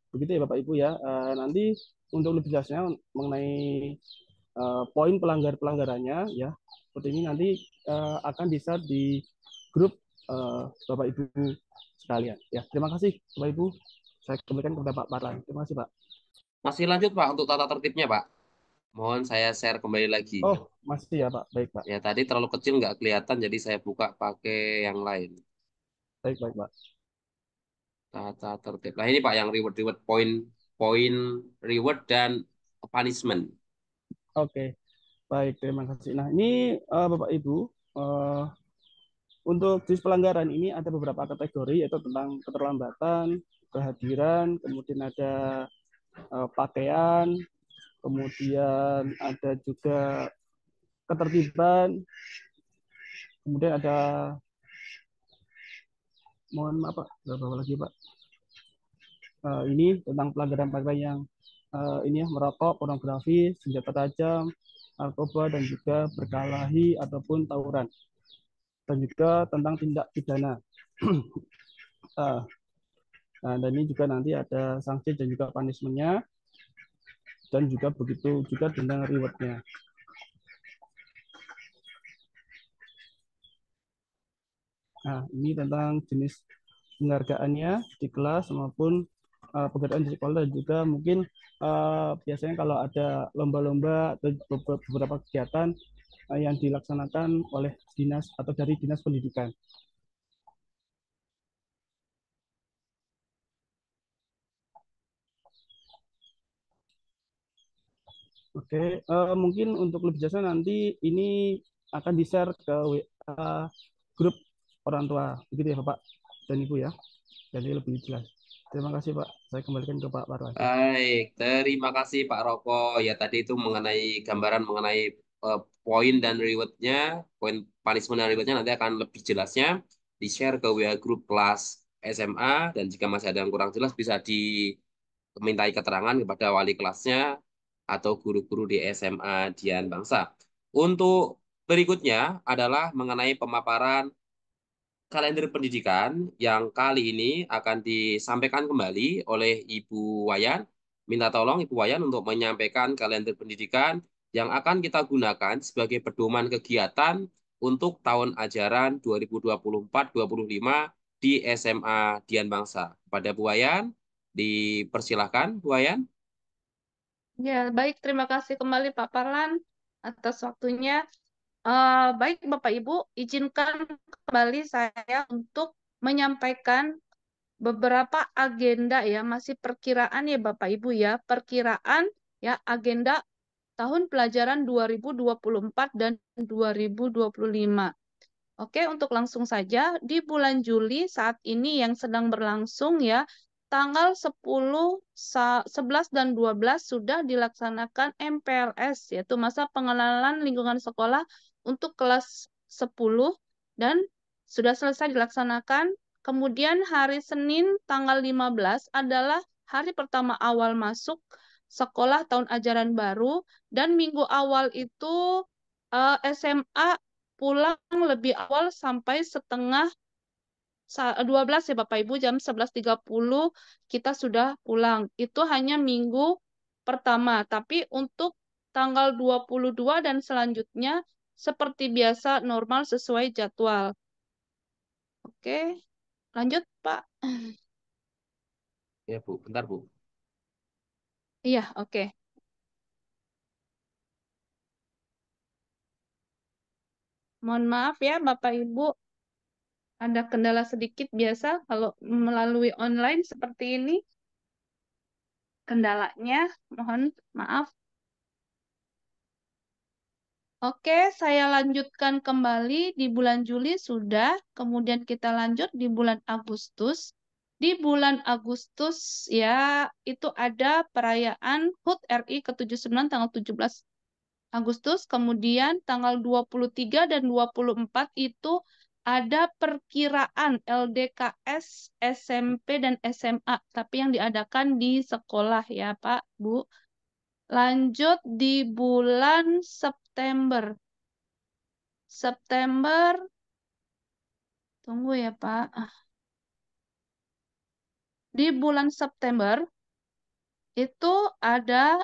begitu ya Bapak Ibu ya. Nanti untuk lebih jelasnya mengenai poin pelanggarannya ya, seperti ini nanti akan di-share di grup Bapak Ibu sekalian. Ya, terima kasih Bapak Ibu. Saya kembalikan kepada Pak Parlan. Terima kasih Pak. Masih lanjut Pak untuk tata tertibnya Pak. Mohon saya share kembali lagi. Oh, masih ya Pak. Baik Pak. Ya tadi terlalu kecil nggak kelihatan, jadi saya buka pakai yang lain. Baik Pak. Tata tertib. Nah ini Pak yang reward poin reward dan punishment. Oke. Baik, terima kasih. Nah, ini Bapak Ibu, untuk jenis pelanggaran ini ada beberapa kategori, yaitu tentang keterlambatan, kehadiran, kemudian ada pakaian, kemudian ada juga ketertiban, kemudian ada, mohon maaf Pak, berapa lagi Pak? Ini tentang pelanggaran-pelanggaran yang ini ya, merokok, pornografi, senjata tajam, narkoba, dan juga berkelahi ataupun tawuran, dan juga tentang tindak pidana. Nah, dan ini juga nanti ada sanksi dan juga punishment-nya, dan juga begitu juga tentang reward-nya. Nah, ini tentang jenis penghargaannya di kelas maupun penghargaan di sekolah, dan juga mungkin biasanya kalau ada lomba-lomba atau beberapa kegiatan yang dilaksanakan oleh dinas atau dari dinas pendidikan. Oke, mungkin untuk lebih jelasnya nanti ini akan di-share ke WA grup orang tua, begitu ya Bapak dan Ibu ya, jadi lebih jelas. Terima kasih Pak, saya kembalikan ke Pak Parwan. Baik, terima kasih Pak Roko. Ya tadi itu mengenai gambaran mengenai poin dan rewardnya, poin punishment dan rewardnya nanti akan lebih jelasnya di-share ke WA grup kelas SMA, dan jika masih ada yang kurang jelas bisa dimintai keterangan kepada wali kelasnya atau guru-guru di SMA Dian Bangsa. Untuk berikutnya adalah mengenai pemaparan kalender pendidikan yang kali ini akan disampaikan kembali oleh Ibu Wayan. Minta tolong Ibu Wayan untuk menyampaikan kalender pendidikan yang akan kita gunakan sebagai pedoman kegiatan untuk tahun ajaran 2024-2025 di SMA Dian Bangsa. Pada Bu Wayan, dipersilahkan Bu Wayan. Ya, baik. Terima kasih kembali Pak Parlan atas waktunya. Baik Bapak Ibu, izinkan kembali saya untuk menyampaikan beberapa agenda ya, masih perkiraan ya Bapak Ibu ya, perkiraan ya agenda tahun pelajaran 2024 dan 2025. Oke, untuk langsung saja di bulan Juli saat ini yang sedang berlangsung ya, tanggal 10, 11 dan 12 sudah dilaksanakan MPLS, yaitu masa pengenalan lingkungan sekolah untuk kelas 10, dan sudah selesai dilaksanakan. Kemudian hari Senin tanggal 15 adalah hari pertama awal masuk sekolah tahun ajaran baru, dan minggu awal itu SMA pulang lebih awal sampai setengah 12 ya Bapak Ibu, jam 11.30 kita sudah pulang. Itu hanya minggu pertama, tapi untuk tanggal 22 dan selanjutnya seperti biasa normal sesuai jadwal. Oke, lanjut Pak. Ya Bu, bentar Bu. Iya, oke. Mohon maaf ya Bapak Ibu, ada kendala sedikit biasa kalau melalui online seperti ini. kendalanya. Mohon maaf. Oke, saya lanjutkan kembali di bulan Juli sudah, kemudian kita lanjut di bulan Agustus. Di bulan Agustus ya itu ada perayaan HUT RI ke-79 tanggal 17 Agustus, kemudian tanggal 23 dan 24 itu ada perkiraan LDKS SMP dan SMA, tapi yang diadakan di sekolah ya Pak, Bu. Lanjut di bulan September. September, tunggu ya Pak. Di bulan September itu ada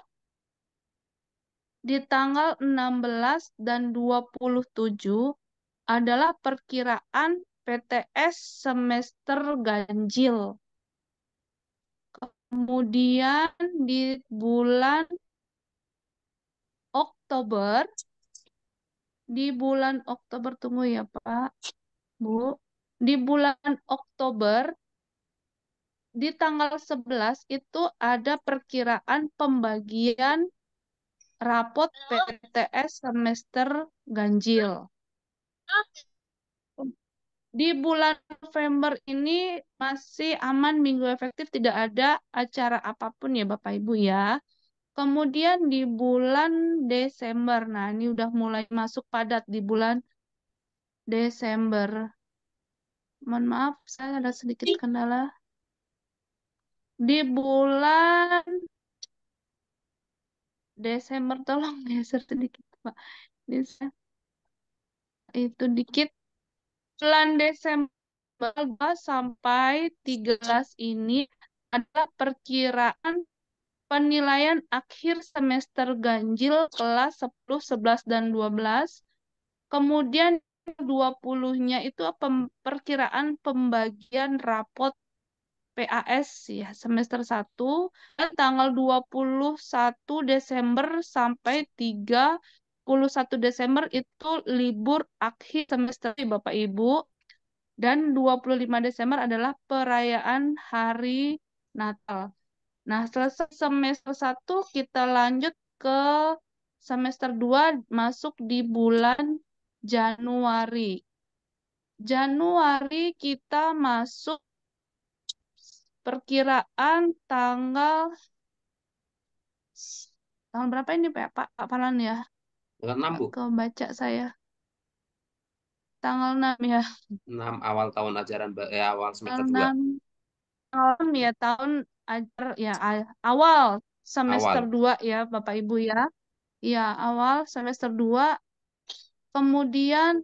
di tanggal 16 dan 27 adalah perkiraan PTS semester ganjil. Kemudian di bulan Oktober, tunggu ya Pak, Bu. Di bulan Oktober, di tanggal 11 itu ada perkiraan pembagian rapot PTS semester ganjil. Di bulan November ini masih aman, minggu efektif, tidak ada acara apapun ya Bapak Ibu ya. Kemudian di bulan Desember, nah ini udah mulai masuk padat di bulan Desember. Mohon maaf, saya ada sedikit kendala. Di bulan Desember, tolong geser sedikit Pak. Itu dikit. Bulan Desember 2 sampai 13 ini ada perkiraan penilaian akhir semester ganjil kelas 10, 11, dan 12. Kemudian 20-nya itu perkiraan pembagian rapot PAS ya semester 1 dan tanggal 21 Desember sampai 31 Desember itu libur akhir semester Bapak Ibu, dan 25 Desember adalah perayaan hari Natal. Nah, selesai semester 1 kita lanjut ke semester 2 masuk di bulan Januari. Januari kita masuk perkiraan tanggal berapa ini Pak Falan ya? Tanggal 6, Bu. Kebaca saya. Tanggal 6 ya. 6 awal tahun ajaran, awal semester 2. Tanggal 6 ya, tahun ajar ya awal semester 2 ya Bapak Ibu ya. Ya, awal semester 2. Kemudian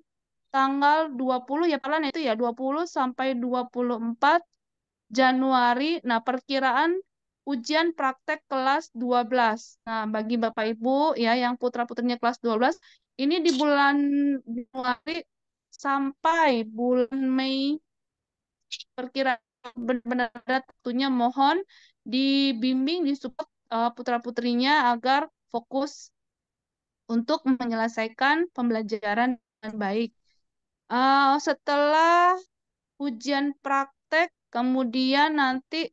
tanggal 20 ya Palan itu ya 20 sampai 24 Januari. Nah, perkiraan ujian praktek kelas 12. Nah, bagi Bapak Ibu ya yang putra-putrinya kelas 12, ini di bulan Januari sampai bulan Mei perkiraan benar-benar tentunya mohon dibimbing, disupport putra-putrinya agar fokus untuk menyelesaikan pembelajaran dengan baik. Setelah ujian praktek, kemudian nanti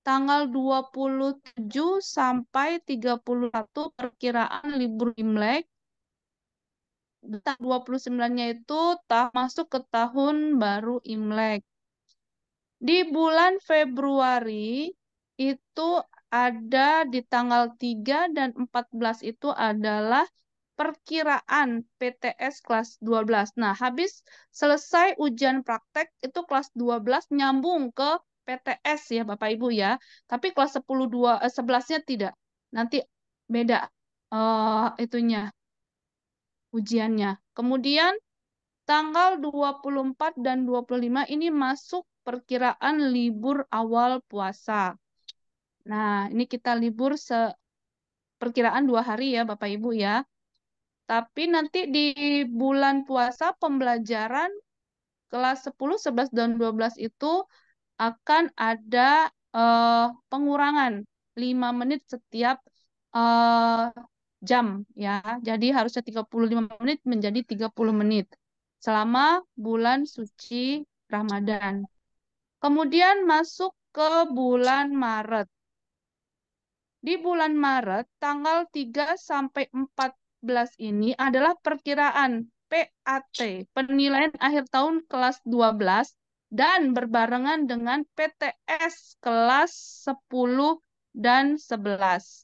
tanggal 27 sampai 31 perkiraan libur Imlek. Tanggal 29-nya itu masuk ke tahun baru Imlek. Di bulan Februari itu ada di tanggal 3 dan 14 itu adalah perkiraan PTS kelas 12. Nah, habis selesai ujian praktek itu kelas 12 nyambung ke PTS ya Bapak Ibu ya. Tapi kelas 11-nya tidak. Nanti beda itunya ujiannya. Kemudian tanggal 24 dan 25 ini masuk perkiraan libur awal puasa. Nah, ini kita libur perkiraan 2 hari ya Bapak Ibu ya. Tapi nanti di bulan puasa pembelajaran kelas 10, 11, dan 12 itu akan ada pengurangan 5 menit setiap jam ya. Jadi harusnya 35 menit menjadi 30 menit selama bulan suci Ramadan. Kemudian masuk ke bulan Maret. Di bulan Maret, tanggal 3 sampai 14 ini adalah perkiraan PAT, penilaian akhir tahun kelas 12, dan berbarengan dengan PTS kelas 10 dan 11.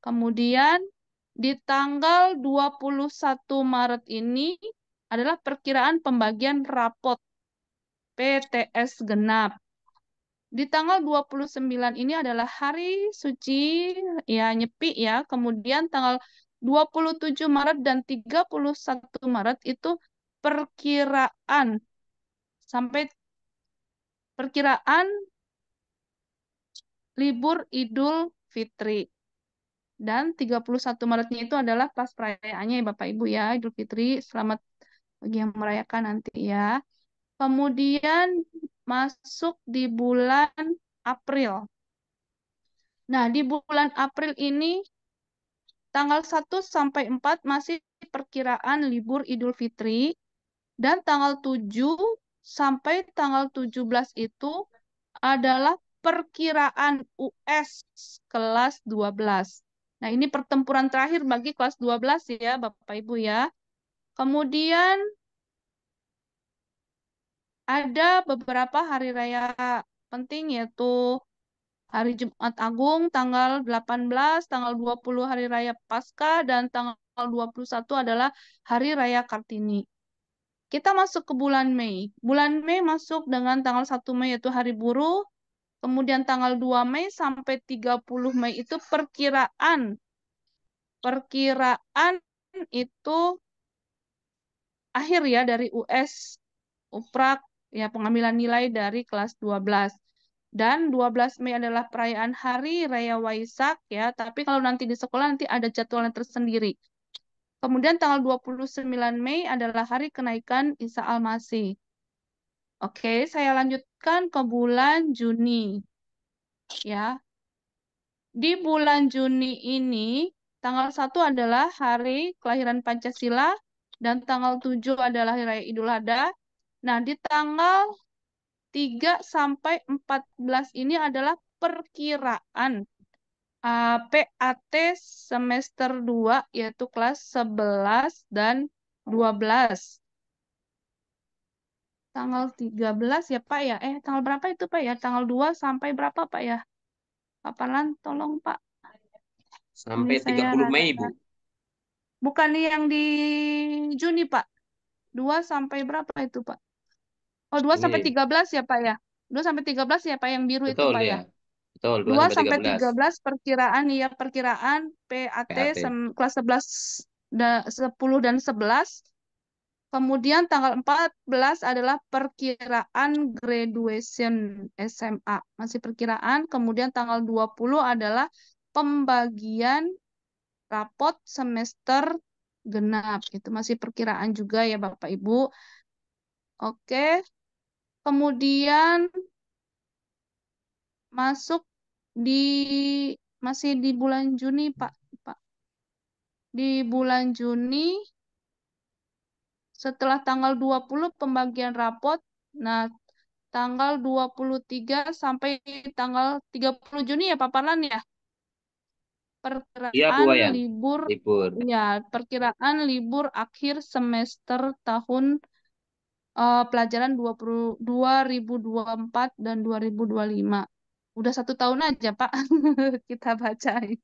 Kemudian di tanggal 21 Maret ini adalah perkiraan pembagian rapot PTS genap. Di tanggal 29 ini adalah hari suci ya Nyepi ya. Kemudian tanggal 27 Maret dan 31 Maret itu perkiraan sampai perkiraan libur Idul Fitri. Dan 31 Maretnya itu adalah pas perayaannya ya Bapak Ibu ya, Idul Fitri. Selamat bagi yang merayakan nanti ya. Kemudian masuk di bulan April. Nah, di bulan April ini tanggal 1 sampai 4 masih perkiraan libur Idul Fitri, dan tanggal 7 sampai tanggal 17 itu adalah perkiraan US kelas 12. Nah, ini pertempuran terakhir bagi kelas 12 ya, Bapak Ibu ya. Kemudian ada beberapa hari raya penting yaitu hari Jumat Agung tanggal 18, tanggal 20 hari raya Paskah, dan tanggal 21 adalah hari raya Kartini. Kita masuk ke bulan Mei. Bulan Mei masuk dengan tanggal 1 Mei yaitu hari buruh. Kemudian tanggal 2 Mei sampai 30 Mei itu perkiraan. Perkiraan itu akhir ya dari US Uprak ya, pengambilan nilai dari kelas 12. Dan 12 Mei adalah perayaan Hari Raya Waisak ya, tapi kalau nanti di sekolah nanti ada jadwalnya tersendiri. Kemudian tanggal 29 Mei adalah hari kenaikan Isa Al-Masih. Oke, saya lanjutkan ke bulan Juni. Ya. Di bulan Juni ini, tanggal 1 adalah hari kelahiran Pancasila, dan tanggal 7 adalah Hari Raya Idul Adha. Nah, di tanggal 3 sampai 14 ini adalah perkiraan PAT semester 2 yaitu kelas 11 dan 12. Tanggal 13 ya Pak ya. Tanggal berapa itu Pak ya? Tanggal 2 sampai berapa Pak ya? Paparan tolong Pak. Sampai Ini saya 30 Mei, Bu. Bukan yang di Juni Pak. 2 sampai berapa itu Pak? Oh, 2 sampai Ini 13 ya Pak ya. 2 sampai 13 ya Pak yang biru itu betul Pak ya. ya. Betul, 2 2 sampai sampai 13. 13 perkiraan ya, perkiraan PAT PAT. kelas 11 10 dan 11. Kemudian tanggal 14 adalah perkiraan graduation SMA, masih perkiraan. Kemudian tanggal 20 adalah pembagian rapot semester genap. Itu masih perkiraan juga ya Bapak Ibu. Oke. Kemudian masuk di masih di bulan Juni, Pak. Di bulan Juni setelah tanggal 20 pembagian rapot. Nah, tanggal 23 sampai tanggal 30 Juni ya Pak Parlan ya. Iya, Bu Perkiraan Wayan. libur Libur. ya, perkiraan libur akhir semester tahun pelajaran 2024 dan 2025. Udah 1 tahun aja, Pak. Kita bacain.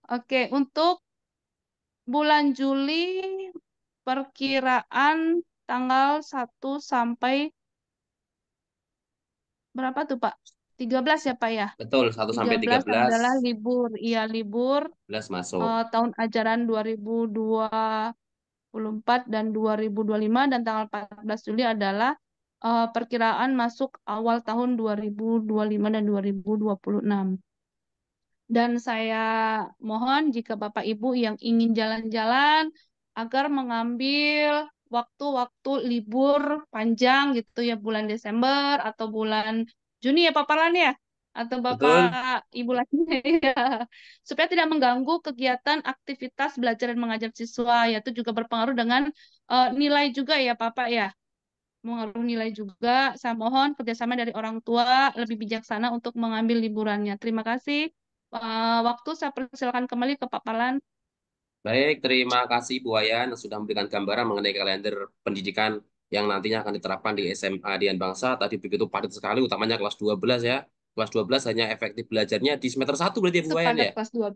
Oke, untuk bulan Juli perkiraan tanggal 1 sampai berapa tuh, Pak? 13 ya, Pak ya? Betul, 1 sampai 13 13. adalah libur. Iya, libur 13 masuk. tahun ajaran 2024 dan 2025, dan tanggal 14 Juli adalah perkiraan masuk awal tahun 2025 dan 2026. Dan saya mohon jika Bapak Ibu yang ingin jalan-jalan agar mengambil waktu-waktu libur panjang gitu ya, bulan Desember atau bulan Juni ya Pak Parlan ya, atau Bapak Betul. Ibu lainnya ya, supaya tidak mengganggu kegiatan aktivitas belajar dan mengajar siswa, yaitu juga berpengaruh dengan nilai juga ya Bapak ya, mengaruh nilai juga. Saya mohon kerjasama dari orang tua lebih bijaksana untuk mengambil liburannya. Terima kasih. waktu saya persilakan kembali ke Pak Parlan. Baik, terima kasih Bu Wayan yang sudah memberikan gambaran mengenai kalender pendidikan yang nantinya akan diterapkan di SMA Dian Bangsa. Tadi begitu padat sekali, utamanya kelas 12 ya. Kelas 12 hanya efektif belajarnya di semester 1 berarti ya Bu Wayan Sepadat ya? kelas 12.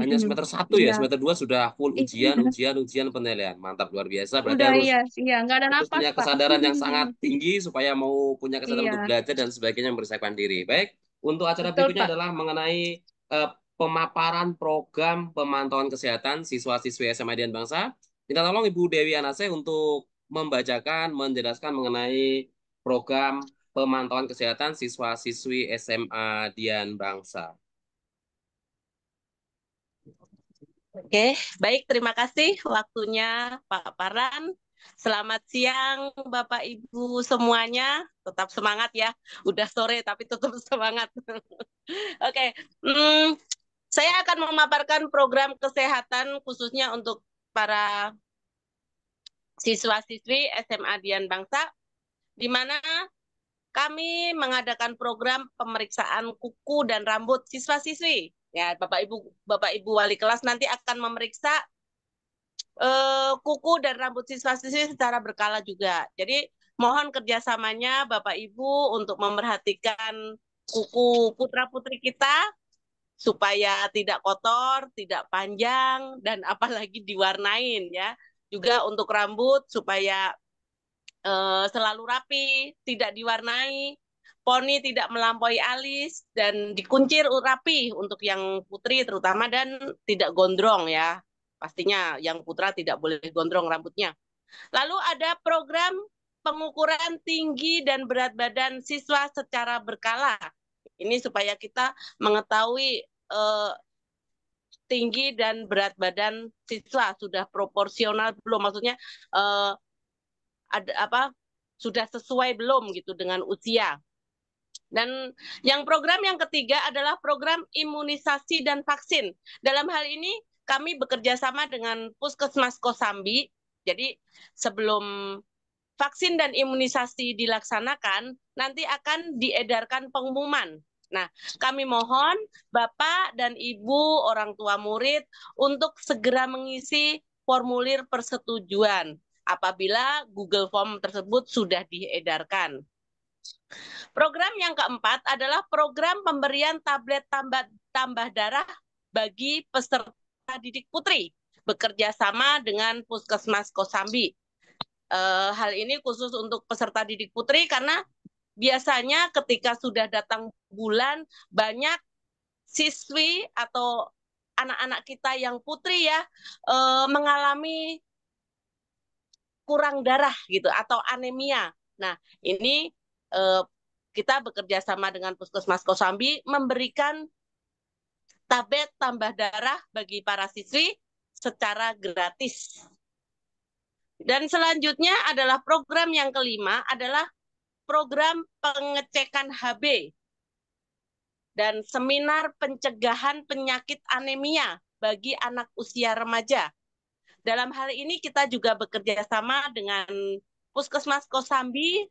Hanya Mm-mm. semester 1 ya, Iya. semester 2 sudah full ujian, Iya. ujian, ujian penilaian. Mantap, luar biasa. Berarti Udah harus iya, iya, nggak ada harus napas, punya Pak. kesadaran yang sangat tinggi supaya mau punya kesadaran untuk Iya, belajar dan sebagainya mempersiapkan diri. Baik, untuk acara betul, berikutnya Pak. adalah mengenai pemaparan program pemantauan kesehatan siswa-siswi SMA Dian Bangsa. Kita tolong Ibu Dewi Anase untuk membacakan, menjelaskan mengenai program pemantauan kesehatan siswa-siswi SMA Dian Bangsa. Oke, baik, terima kasih waktunya Pak Parlan. Selamat siang Bapak Ibu semuanya. Tetap semangat ya. Udah sore tapi tetap semangat. Oke, saya akan memaparkan program kesehatan khususnya untuk para siswa-siswi SMA Dian Bangsa, di mana kami mengadakan program pemeriksaan kuku dan rambut siswa-siswi. Ya, Bapak Ibu wali kelas nanti akan memeriksa kuku dan rambut siswa-siswi secara berkala juga. Jadi mohon kerjasamanya Bapak Ibu untuk memerhatikan kuku putra-putri kita supaya tidak kotor, tidak panjang, dan apalagi diwarnain ya. Juga untuk rambut supaya selalu rapi, tidak diwarnai, poni tidak melampaui alis, dan dikuncir rapi untuk yang putri terutama, dan tidak gondrong ya. Pastinya yang putra tidak boleh gondrong rambutnya. Lalu ada program pengukuran tinggi dan berat badan siswa secara berkala. Ini supaya kita mengetahui tinggi dan berat badan siswa sudah proporsional belum, maksudnya ada apa sudah sesuai belum gitu dengan usia. Dan yang program yang ketiga adalah program imunisasi dan vaksin. Dalam hal ini kami bekerja sama dengan Puskesmas Kosambi. Jadi sebelum vaksin dan imunisasi dilaksanakan, nanti akan diedarkan pengumuman. Nah, kami mohon Bapak dan Ibu orang tua murid untuk segera mengisi formulir persetujuan apabila Google Form tersebut sudah diedarkan. Program yang keempat adalah program pemberian tablet tambah darah bagi peserta didik putri, bekerja sama dengan Puskesmas Kosambi. Hal ini khusus untuk peserta didik putri karena biasanya ketika sudah datang bulan, banyak siswi atau anak-anak kita yang putri ya mengalami kurang darah gitu atau anemia. Nah, ini kita bekerja sama dengan Puskesmas Kosambi memberikan tablet tambah darah bagi para siswi secara gratis. Dan selanjutnya adalah program yang kelima adalah program pengecekan HB dan seminar pencegahan penyakit anemia bagi anak usia remaja. Dalam hal ini kita juga bekerja sama dengan Puskesmas Kosambi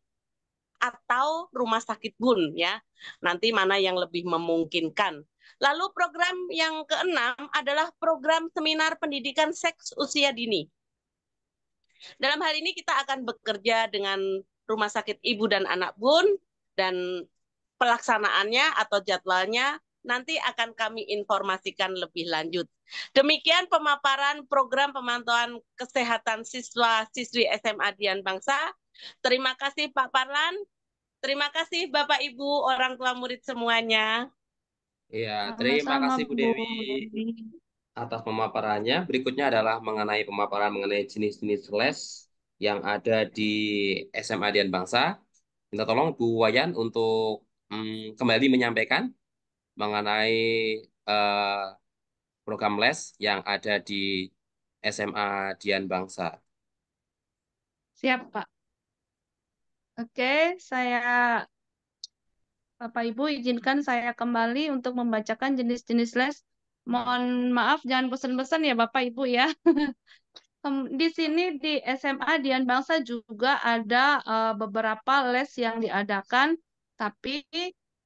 atau Rumah Sakit Bun ya. Nanti mana yang lebih memungkinkan. Lalu program yang keenam adalah program seminar pendidikan seks usia dini. Dalam hal ini kita akan bekerja dengan Rumah Sakit Ibu dan Anak Bun, dan pelaksanaannya atau jadwalnya nanti akan kami informasikan lebih lanjut. Demikian pemaparan program pemantauan kesehatan siswa-siswi SMA Dian Bangsa. Terima kasih Pak Parlan, terima kasih Bapak Ibu orang tua murid semuanya. Ya, terima Sama-sama, kasih Bu Bu. Dewi atas pemaparannya. Berikutnya adalah mengenai pemaparan mengenai jenis-jenis les yang ada di SMA Dian Bangsa. Minta tolong Bu Wayan untuk kembali menyampaikan mengenai program les yang ada di SMA Dian Bangsa. Siap, Pak. Oke, Bapak Ibu izinkan saya kembali untuk membacakan jenis-jenis les. Mohon maaf, jangan pesan-pesan ya Bapak Ibu ya. Di sini di SMA Dian Bangsa juga ada beberapa les yang diadakan, tapi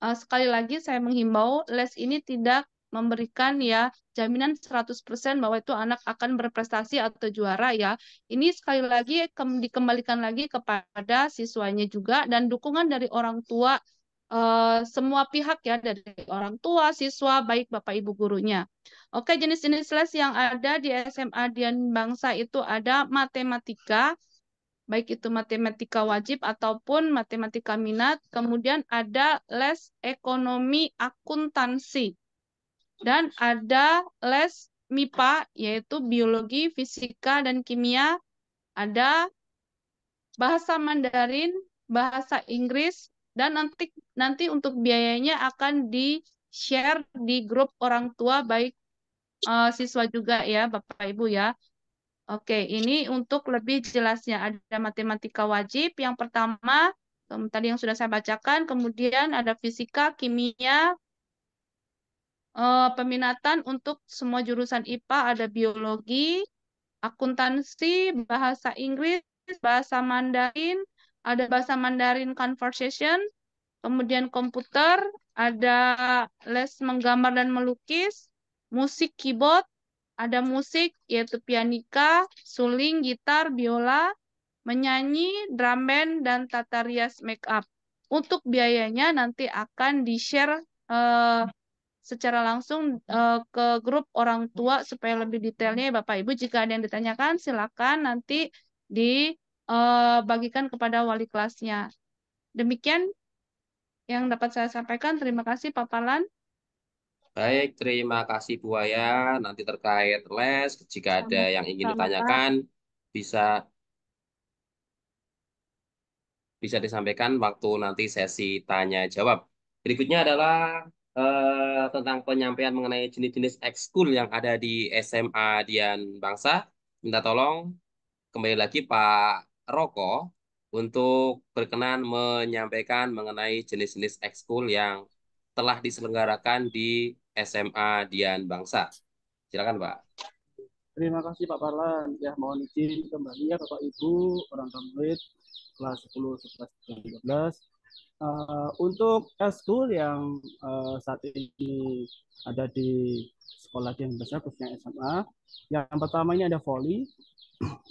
sekali lagi saya menghimbau les ini tidak memberikan ya jaminan 100% bahwa itu anak akan berprestasi atau juara ya. Ini sekali lagi dikembalikan lagi kepada siswanya juga dan dukungan dari orang tua semua pihak ya, dari orang tua, siswa, baik Bapak Ibu gurunya. Oke, jenis-jenis les yang ada di SMA Dian Bangsa itu ada matematika, baik itu matematika wajib ataupun matematika minat. Kemudian ada les ekonomi akuntansi. Dan ada les MIPA, yaitu biologi, fisika, dan kimia. Ada bahasa Mandarin, bahasa Inggris, dan nanti untuk biayanya akan di-share di grup orang tua, baik siswa juga ya, Bapak Ibu ya. Oke, ini untuk lebih jelasnya. Ada matematika wajib, yang pertama, tadi yang sudah saya bacakan, kemudian ada fisika, kimia, peminatan untuk semua jurusan IPA, ada biologi, akuntansi, bahasa Inggris, bahasa Mandarin, ada bahasa Mandarin conversation, kemudian komputer, ada les menggambar dan melukis, musik keyboard, ada musik yaitu pianika, suling, gitar, biola, menyanyi, drum band, dan tata rias make up. Untuk biayanya nanti akan di-share secara langsung ke grup orang tua supaya lebih detailnya ya, Bapak Ibu. Jika ada yang ditanyakan silakan nanti dibagikan kepada wali kelasnya. Demikian yang dapat saya sampaikan. Terima kasih paparan. Baik, terima kasih Bu Aya. Nanti terkait les, jika ada yang ingin Sama-sama, Pak. ditanyakan, bisa disampaikan waktu nanti sesi tanya jawab. Berikutnya adalah tentang penyampaian mengenai jenis-jenis ekskul yang ada di SMA Dian Bangsa. Minta tolong kembali lagi Pak Roko untuk berkenan menyampaikan mengenai jenis-jenis ekskul yang telah diselenggarakan di SMA Dian Bangsa. Silakan Pak. Terima kasih Pak Parlan. Ya, mohon izin kembali ya Bapak Ibu, orang tua murid kelas 10, 11, dan 12. Untuk eskul yang saat ini ada di sekolah yang besar, khususnya SMA. Yang pertama ini ada volley.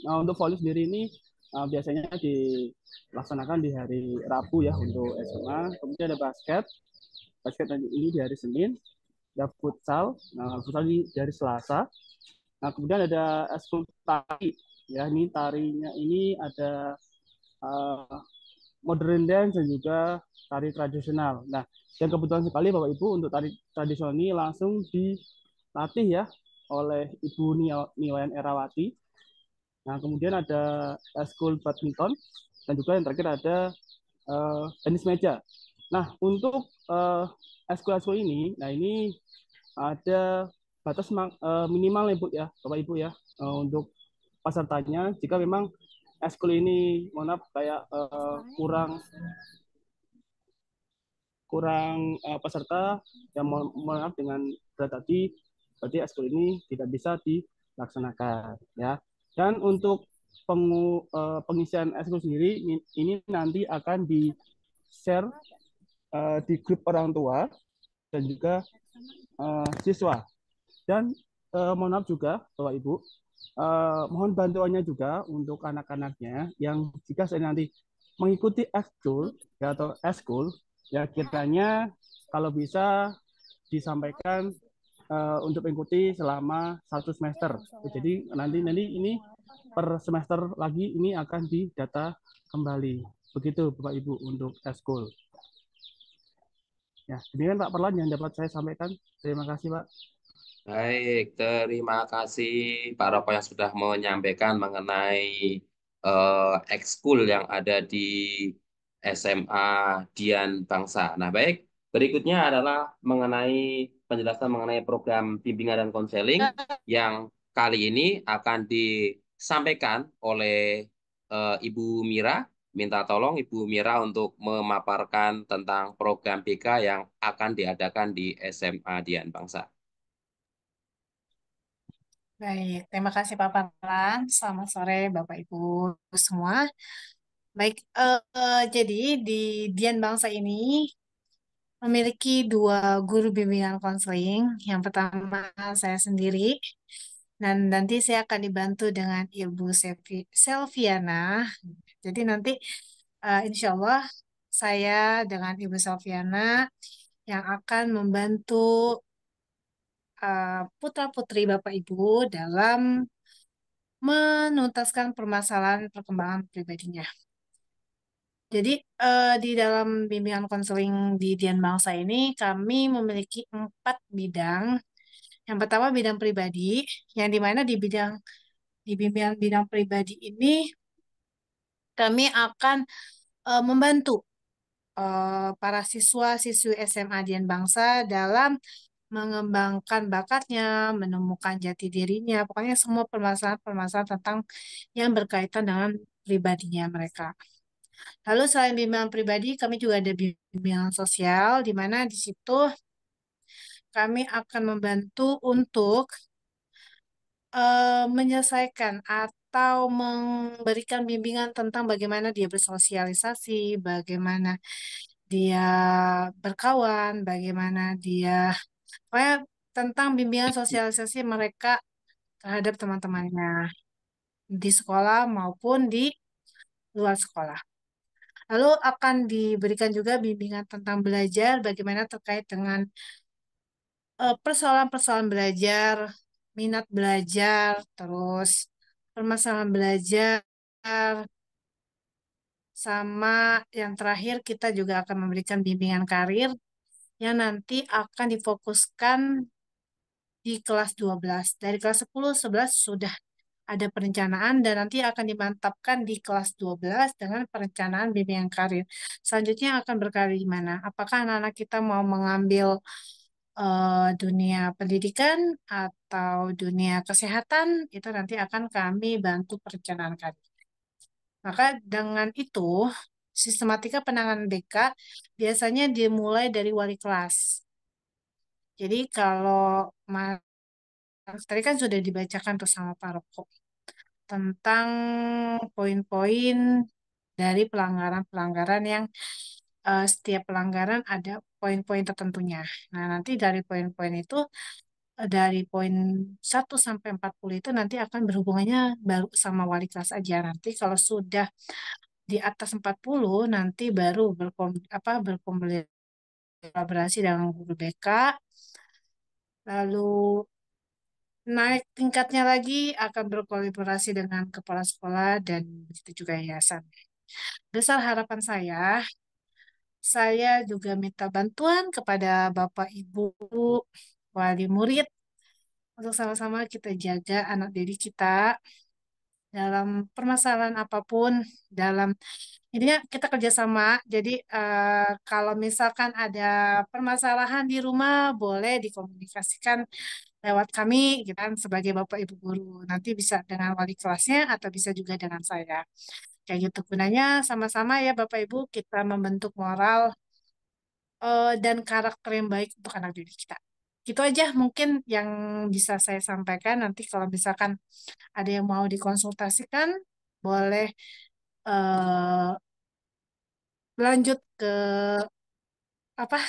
Nah, untuk volley sendiri ini biasanya dilaksanakan di hari Rabu ya untuk SMA. Kemudian ada basket. Basket ini di hari Senin. Ada futsal. Nah, futsal di hari Selasa. Nah, kemudian ada eskul tari. Ya, ini tarinya ini ada modern dance dan juga tari tradisional. Nah, yang kebetulan sekali Bapak Ibu untuk tari tradisional ini langsung dilatih ya oleh Ibu Niwayan Erawati. Nah, kemudian ada eskul badminton dan juga yang terakhir ada tenis meja. Nah, untuk eskul-eskul ini, nah ini ada batas minimal ya Bu ya, Bapak Ibu ya, untuk pesertanya. Jika memang eskul ini mohon maaf kayak kurang peserta yang mohon maaf dengan berat tadi, berarti eskul ini tidak bisa dilaksanakan ya. Dan untuk pengisian eskul sendiri ini nanti akan di-share di grup orang tua dan juga siswa. Dan mohon maaf juga Bapak Ibu, mohon bantuannya juga untuk anak-anaknya yang jika saya nanti mengikuti ekskul ya, atau eskul ya, kiranya kalau bisa disampaikan untuk mengikuti selama 1 semester. Jadi nanti ini per semester lagi ini akan didata kembali. Begitu Bapak Ibu untuk eskul. Ya, demikian Pak Perlan yang dapat saya sampaikan. Terima kasih Pak. Baik, terima kasih Pak Roko yang sudah menyampaikan mengenai ekskul yang ada di SMA Dian Bangsa. Nah, baik, berikutnya adalah mengenai penjelasan mengenai program bimbingan dan konseling yang kali ini akan disampaikan oleh Ibu Mira. Minta tolong Ibu Mira untuk memaparkan tentang program BK yang akan diadakan di SMA Dian Bangsa. Baik, terima kasih Pak Parlan. Selamat sore Bapak Ibu semua. Baik, jadi di Dian Bangsa ini memiliki dua guru bimbingan konseling. Yang pertama saya sendiri, dan nanti saya akan dibantu dengan Ibu Selviana. Jadi nanti insya Allah saya dengan Ibu Selviana yang akan membantu putra-putri Bapak Ibu dalam menuntaskan permasalahan perkembangan pribadinya. Jadi di dalam bimbingan konseling di Dian Bangsa ini kami memiliki 4 bidang. Yang pertama bidang pribadi, yang dimana di bimbingan bidang pribadi ini kami akan membantu para siswa-siswi SMA Dian Bangsa dalam mengembangkan bakatnya, menemukan jati dirinya, pokoknya semua permasalahan-permasalahan tentang yang berkaitan dengan pribadinya mereka. Lalu selain bimbingan pribadi, kami juga ada bimbingan sosial, di mana di situ kami akan membantu untuk menyelesaikan atau memberikan bimbingan tentang bagaimana dia bersosialisasi, bagaimana dia berkawan, bagaimana dia, pokoknya tentang bimbingan sosialisasi mereka terhadap teman-temannya di sekolah maupun di luar sekolah. Lalu akan diberikan juga bimbingan tentang belajar, bagaimana terkait dengan persoalan-persoalan belajar, minat belajar, terus permasalahan belajar, sama yang terakhir kita juga akan memberikan bimbingan karir yang nanti akan difokuskan di kelas 12. Dari kelas 10, 11 sudah ada perencanaan dan nanti akan dimantapkan di kelas 12 dengan perencanaan bimbingan karir. Selanjutnya akan berkarir di mana? Apakah anak-anak kita mau mengambil dunia pendidikan atau dunia kesehatan? Itu nanti akan kami bantu perencanaan karir. Maka dengan itu, sistematika penanganan BK biasanya dimulai dari wali kelas. Jadi kalau tadi kan sudah dibacakan tuh sama Pak Roko tentang poin-poin dari pelanggaran-pelanggaran yang setiap pelanggaran ada poin-poin tertentunya. Nah, nanti dari poin-poin itu, dari poin 1 sampai 40 itu nanti akan berhubungannya baru sama wali kelas aja. Nanti kalau sudah di atas 40 nanti baru berkolaborasi dengan guru BK, lalu naik tingkatnya lagi akan berkolaborasi dengan kepala sekolah dan begitu juga yayasan. Besar harapan saya juga minta bantuan kepada Bapak Ibu wali murid untuk sama-sama kita jaga anak didik kita dalam permasalahan apapun, dalam intinya kita kerjasama. Jadi kalau misalkan ada permasalahan di rumah boleh dikomunikasikan lewat kami, gitu kan, sebagai Bapak Ibu guru. Nanti bisa dengan wali kelasnya atau bisa juga dengan saya. Kayak gitu gunanya sama-sama ya Bapak Ibu kita membentuk moral dan karakter yang baik untuk anak didik kita. Gitu aja mungkin yang bisa saya sampaikan. Nanti kalau misalkan ada yang mau dikonsultasikan, boleh lanjut ke apa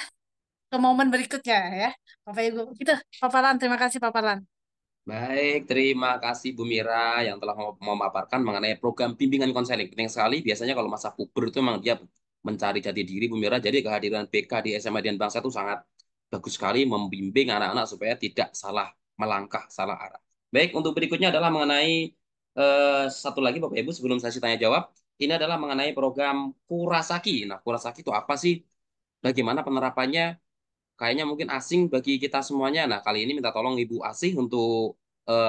ke momen berikutnya ya, Bapak Ibu. Gitu, paparan. Terima kasih paparan. Baik, terima kasih Bu Mira yang telah memaparkan mengenai program bimbingan konseling. Penting sekali, biasanya kalau masa puber itu memang dia mencari jati diri Bu Mira. Jadi kehadiran BK di SMA Dian Bangsa itu sangat bagus sekali membimbing anak-anak supaya tidak salah melangkah, salah arah. Baik, untuk berikutnya adalah mengenai satu lagi Bapak Ibu sebelum saya tanya jawab. Ini adalah mengenai program Kurasaki. Nah, Kurasaki itu apa sih? Bagaimana penerapannya? Kayaknya mungkin asing bagi kita semuanya. Nah, kali ini minta tolong Ibu Asih untuk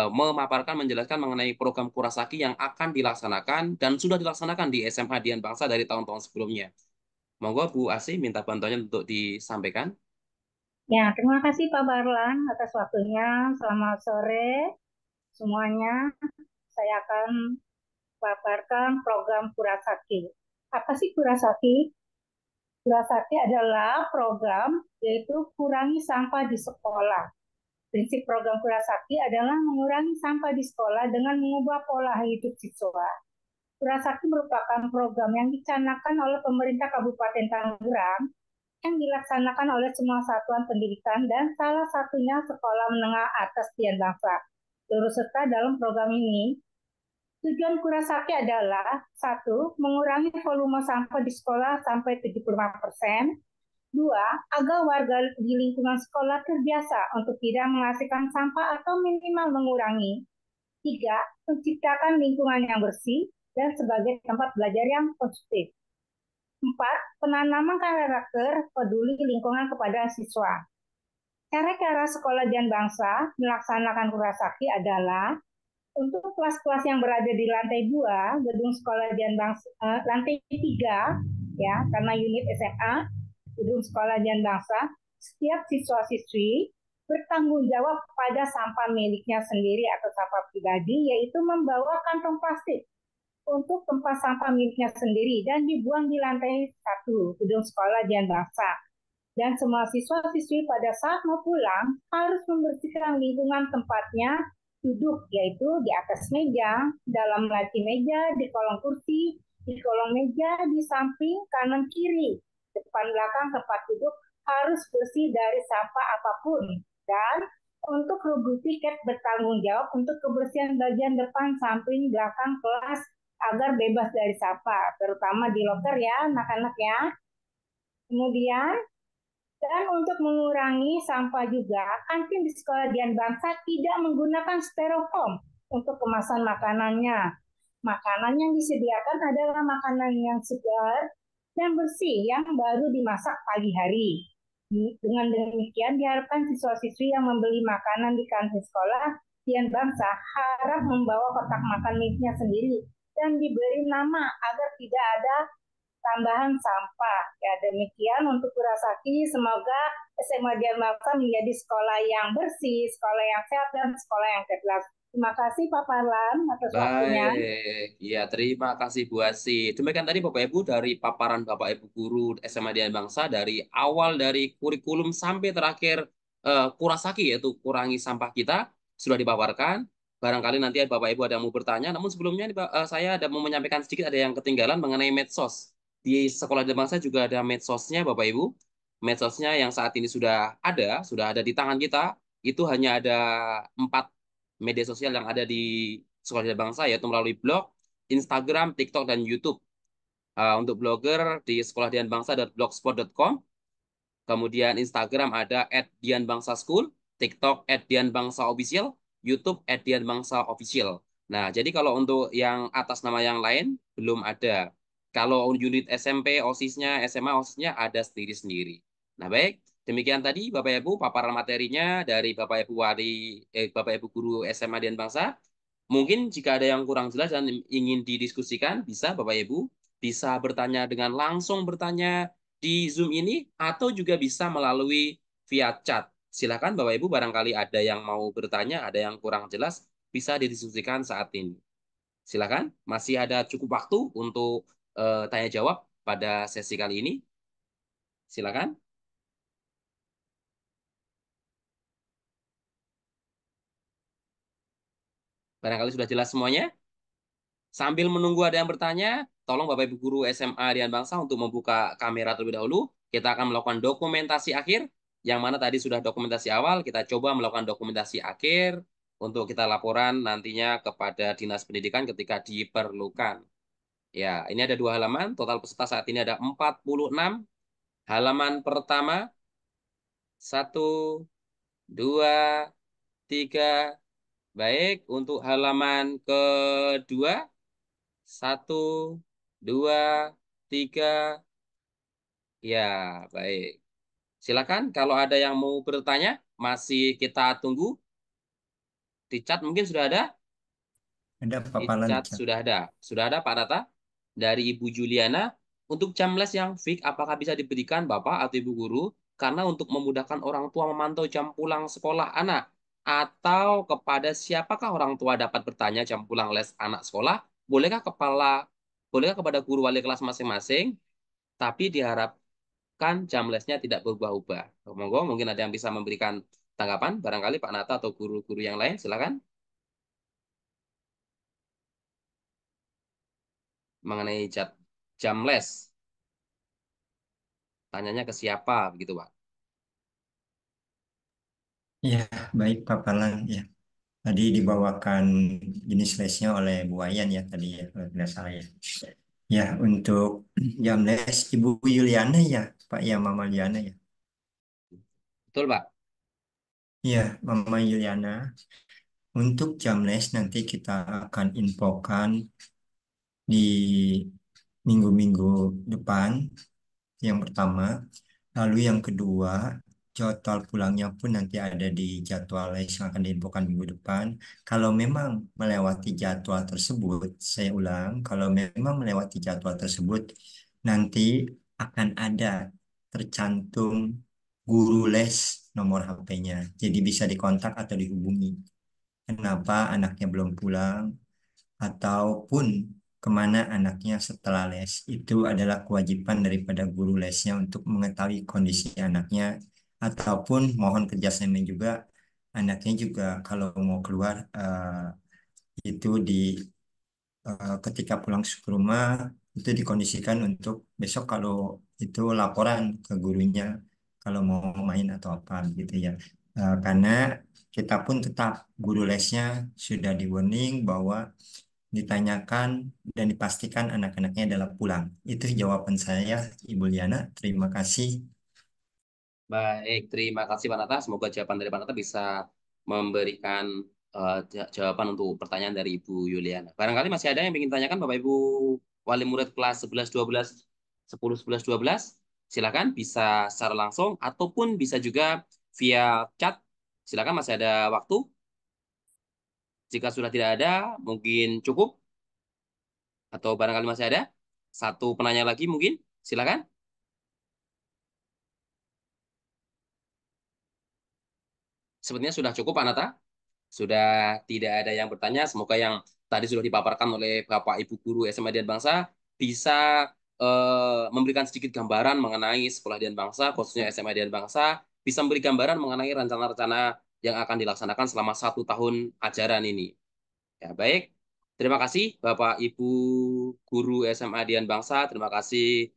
memaparkan, menjelaskan mengenai program Kurasaki yang akan dilaksanakan dan sudah dilaksanakan di SMA Dian Bangsa dari tahun-tahun sebelumnya. Monggo Bu Asih minta bantuannya untuk disampaikan. Ya, terima kasih Pak Barlan atas waktunya. Selamat sore semuanya. Saya akan paparkan program Kurasaki. Apa sih Kurasaki? Kurasaki adalah program yaitu kurangi sampah di sekolah. Prinsip program Kurasaki adalah mengurangi sampah di sekolah dengan mengubah pola hidup siswa. Kurasaki merupakan program yang dicanangkan oleh pemerintah Kabupaten Tangerang yang dilaksanakan oleh semua satuan pendidikan dan salah satunya Sekolah Menengah Atas Dian Bangsa. Turut serta dalam program ini, tujuan Kurasaki adalah 1. Mengurangi volume sampah di sekolah sampai 75%. 2. Agar warga di lingkungan sekolah terbiasa untuk tidak menghasilkan sampah atau minimal mengurangi. 3. Menciptakan lingkungan yang bersih dan sebagai tempat belajar yang positif. 4. Penanaman karakter peduli lingkungan kepada siswa. Cara-cara Sekolah Dian Bangsa melaksanakan Kurasaki adalah untuk kelas-kelas yang berada di lantai 2, gedung Sekolah Dian Bangsa, lantai 3, ya, karena unit SMA, gedung Sekolah Dian Bangsa, setiap siswa-siswi bertanggung jawab pada sampah miliknya sendiri atau sampah pribadi, yaitu membawa kantong plastik untuk tempat sampah miliknya sendiri dan dibuang di lantai 1 gedung Sekolah Dian Bangsa. Dan semua siswa-siswi pada saat mau pulang harus membersihkan lingkungan tempatnya duduk, yaitu di atas meja, dalam laci meja, di kolong kursi, di kolong meja, di samping, kanan, kiri, depan, belakang tempat duduk harus bersih dari sampah apapun. Dan untuk rugi tiket bertanggung jawab untuk kebersihan bagian depan, samping, belakang kelas agar bebas dari sampah, terutama di loker ya, anak-anak ya. Kemudian, dan untuk mengurangi sampah juga, kantin di Sekolah Dian Bangsa tidak menggunakan styrofoam untuk kemasan makanannya. Makanan yang disediakan adalah makanan yang segar dan bersih yang baru dimasak pagi hari. Dengan demikian diharapkan siswa-siswi yang membeli makanan di kantin sekolah Dian Bangsa harap membawa kotak makan miliknya sendiri dan diberi nama agar tidak ada tambahan sampah. Ya, demikian untuk Kurasaki. Semoga SMA Dian Bangsa menjadi sekolah yang bersih, sekolah yang sehat, dan sekolah yang cerdas. Terima kasih Pak Parlan atas waktunya. Baik, ya terima kasih Bu Asi. Demikian tadi Bapak Ibu dari paparan Bapak Ibu guru SMA Dian Bangsa dari awal dari kurikulum sampai terakhir Kurasaki yaitu kurangi sampah kita sudah dipaparkan. Barangkali nanti Bapak Ibu ada yang mau bertanya. Namun sebelumnya saya ada mau menyampaikan sedikit ada yang ketinggalan mengenai medsos. Di Sekolah Dian Bangsa juga ada medsosnya Bapak Ibu. Medsosnya yang saat ini sudah ada di tangan kita. Itu hanya ada 4 media sosial yang ada di Sekolah Dian Bangsa yaitu melalui blog, Instagram, TikTok, dan YouTube. Untuk blogger di sekolahdianbangsa.blogspot.com. Kemudian Instagram ada @dianbangsa_school, TikTok @dianbangsa_official, YouTube @dianbangsa_official. Nah, jadi kalau untuk yang atas nama yang lain belum ada. Kalau unit SMP, OSIS-nya, SMA, OSIS-nya ada sendiri-sendiri. Nah, baik. Demikian tadi Bapak Ibu paparan materinya dari Bapak Ibu Bapak Ibu guru SMA Dian Bangsa. Mungkin jika ada yang kurang jelas dan ingin didiskusikan, bisa Bapak Ibu bisa bertanya dengan langsung bertanya di Zoom ini atau juga bisa melalui via chat. Silakan Bapak Ibu barangkali ada yang mau bertanya, ada yang kurang jelas, bisa didiskusikan saat ini. Silakan, masih ada cukup waktu untuk tanya jawab pada sesi kali ini. Silakan. Barangkali sudah jelas semuanya. Sambil menunggu ada yang bertanya, tolong Bapak Ibu guru SMA Dian Bangsa untuk membuka kamera terlebih dahulu. Kita akan melakukan dokumentasi akhir, yang mana tadi sudah dokumentasi awal, kita coba melakukan dokumentasi akhir untuk kita laporan nantinya kepada Dinas Pendidikan ketika diperlukan. Ya, ini ada 2 halaman, total peserta saat ini ada 46. Halaman pertama, 1, 2, 3. Baik, untuk halaman kedua, 1, 2, 3. Ya, baik. Silakan kalau ada yang mau bertanya, masih kita tunggu. Di chat mungkin sudah ada? Ada Di paparan chat chat. sudah ada. Sudah ada Pak Nata? Dari Ibu Juliana. Untuk jam les yang fix, apakah bisa diberikan Bapak atau Ibu Guru? Karena untuk memudahkan orang tua memantau jam pulang sekolah anak. Atau kepada siapakah orang tua dapat bertanya jam pulang les anak sekolah? Bolehkah bolehkah kepada guru wali kelas masing-masing? Tapi diharapkan jam lesnya tidak berubah-ubah. Monggo, mungkin ada yang bisa memberikan tanggapan, barangkali Pak Nata atau guru-guru yang lain, silakan. Mengenai jam les. tanyanya ke siapa begitu Pak? Ya, baik Pak Parlan ya. Tadi dibawakan jenis lesnya oleh Bu Wayan ya tadi ya, kalau tidak salah ya. Ya, untuk jam les Ibu Yuliana ya, Pak ya, Mama Yuliana ya. Betul Pak? Ya, Mama Yuliana. Untuk jam les nanti kita akan infokan di minggu-minggu depan yang pertama. Lalu yang kedua, jadwal pulangnya pun nanti ada di jadwal les yang akan diinfokan minggu depan. Kalau memang melewati jadwal tersebut, saya ulang, kalau memang melewati jadwal tersebut, nanti akan ada tercantum guru les nomor HP-nya. Jadi bisa dikontak atau dihubungi. Kenapa anaknya belum pulang, ataupun kemana anaknya setelah les. Itu adalah kewajiban daripada guru lesnya untuk mengetahui kondisi anaknya, ataupun mohon kerjasama juga anaknya juga kalau mau keluar itu ketika pulang ke rumah itu dikondisikan untuk besok kalau itu laporan ke gurunya kalau mau main atau apa gitu ya. Karena kita pun tetap guru lesnya sudah di warning bahwa ditanyakan dan dipastikan anak-anaknya adalah pulang. Itu jawaban saya, Ibu Liana. Terima kasih. Baik, terima kasih Pak Nata. Semoga jawaban dari Pak Nata bisa memberikan jawaban untuk pertanyaan dari Ibu Yuliana. Barangkali masih ada yang ingin tanyakan Bapak Ibu wali murid kelas 11, 12, 10, 11, 12. Silakan bisa secara langsung ataupun bisa juga via chat. Silakan masih ada waktu. Jika sudah tidak ada, mungkin cukup. Atau barangkali masih ada. Satu penanya lagi mungkin. Silakan. Sepertinya sudah cukup, Pak Nata. Sudah tidak ada yang bertanya. Semoga yang tadi sudah dipaparkan oleh Bapak Ibu Guru SMA Dian Bangsa bisa memberikan sedikit gambaran mengenai Sekolah Dian Bangsa, khususnya SMA Dian Bangsa, bisa memberi gambaran mengenai rencana-rencana yang akan dilaksanakan selama 1 tahun ajaran ini. Ya, baik. Terima kasih Bapak Ibu Guru SMA Dian Bangsa. Terima kasih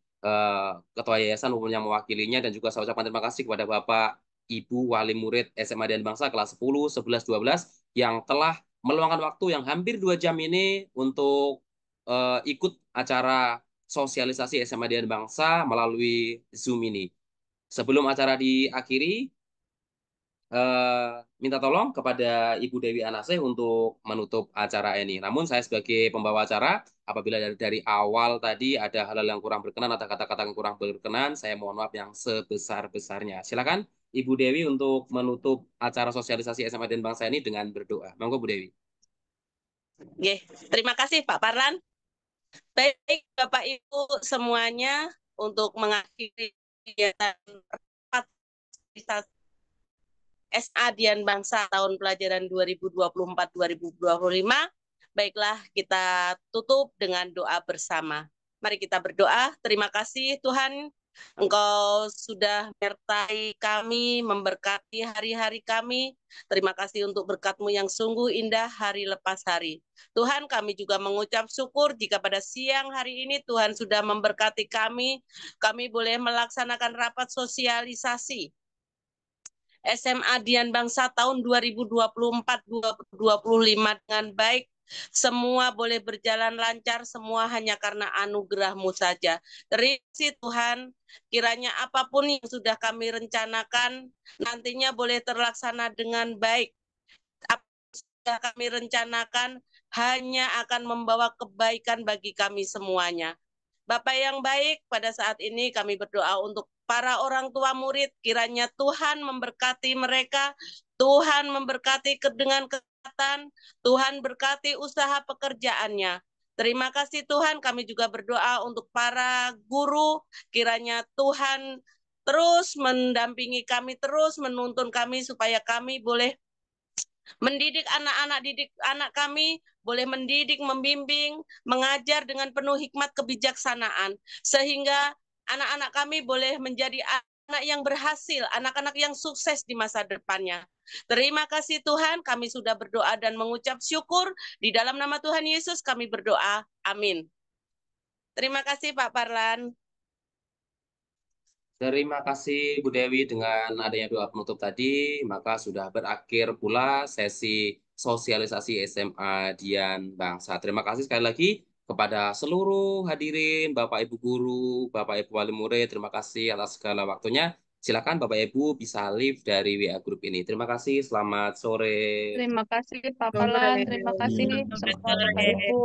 Ketua Yayasan maupun yang mewakilinya, dan juga saya ucapkan terima kasih kepada Bapak Ibu Wali Murid SMA Dian Bangsa kelas 10, 11, 12 yang telah meluangkan waktu yang hampir 2 jam ini untuk ikut acara sosialisasi SMA Dian Bangsa melalui Zoom ini. Sebelum acara diakhiri, minta tolong kepada Ibu Dewi Anaseh untuk menutup acara ini. Namun saya sebagai pembawa acara, apabila dari awal tadi ada hal-hal yang kurang berkenan atau kata-kata yang kurang berkenan, saya mohon maaf yang sebesar-besarnya. Silakan Ibu Dewi untuk menutup acara sosialisasi SMA dan Bangsa ini dengan berdoa. Monggo Bu Dewi. Oke, terima kasih Pak Parlan. Baik Bapak Ibu semuanya, untuk mengakhiri kegiatan SMA Dian Bangsa tahun pelajaran 2024-2025. Baiklah, kita tutup dengan doa bersama. Mari kita berdoa. Terima kasih Tuhan, Engkau sudah menyertai kami, memberkati hari-hari kami. Terima kasih untuk berkat-Mu yang sungguh indah hari lepas hari. Tuhan, kami juga mengucap syukur jika pada siang hari ini Tuhan sudah memberkati kami. Kami boleh melaksanakan rapat sosialisasi SMA Dian Bangsa tahun 2024-2025 dengan baik. Semua boleh berjalan lancar, semua hanya karena anugerah-Mu saja. Terima kasih Tuhan, kiranya apapun yang sudah kami rencanakan, nantinya boleh terlaksana dengan baik. Apa yang sudah kami rencanakan hanya akan membawa kebaikan bagi kami semuanya. Bapak yang baik, pada saat ini kami berdoa untuk para orang tua murid, kiranya Tuhan memberkati mereka, Tuhan memberkati dengan kesehatan, Tuhan berkati usaha pekerjaannya. Terima kasih Tuhan, kami juga berdoa untuk para guru, kiranya Tuhan terus mendampingi kami, terus menuntun kami supaya kami boleh mendidik anak kami, boleh mendidik, membimbing, mengajar dengan penuh hikmat kebijaksanaan, sehingga anak-anak kami boleh menjadi anak yang berhasil, anak-anak yang sukses di masa depannya. Terima kasih Tuhan, kami sudah berdoa dan mengucap syukur. Di dalam nama Tuhan Yesus kami berdoa. Amin. Terima kasih Pak Parlan. Terima kasih Bu Dewi, dengan adanya doa penutup tadi, maka sudah berakhir pula sesi sosialisasi SMA Dian Bangsa. Terima kasih sekali lagi kepada seluruh hadirin, Bapak Ibu guru, Bapak Ibu wali murid. Terima kasih atas segala waktunya. Silakan Bapak Ibu bisa live dari WA Group ini. Terima kasih, selamat sore. Terima kasih Pak Falan, terima kasih semua Bapak Ibu.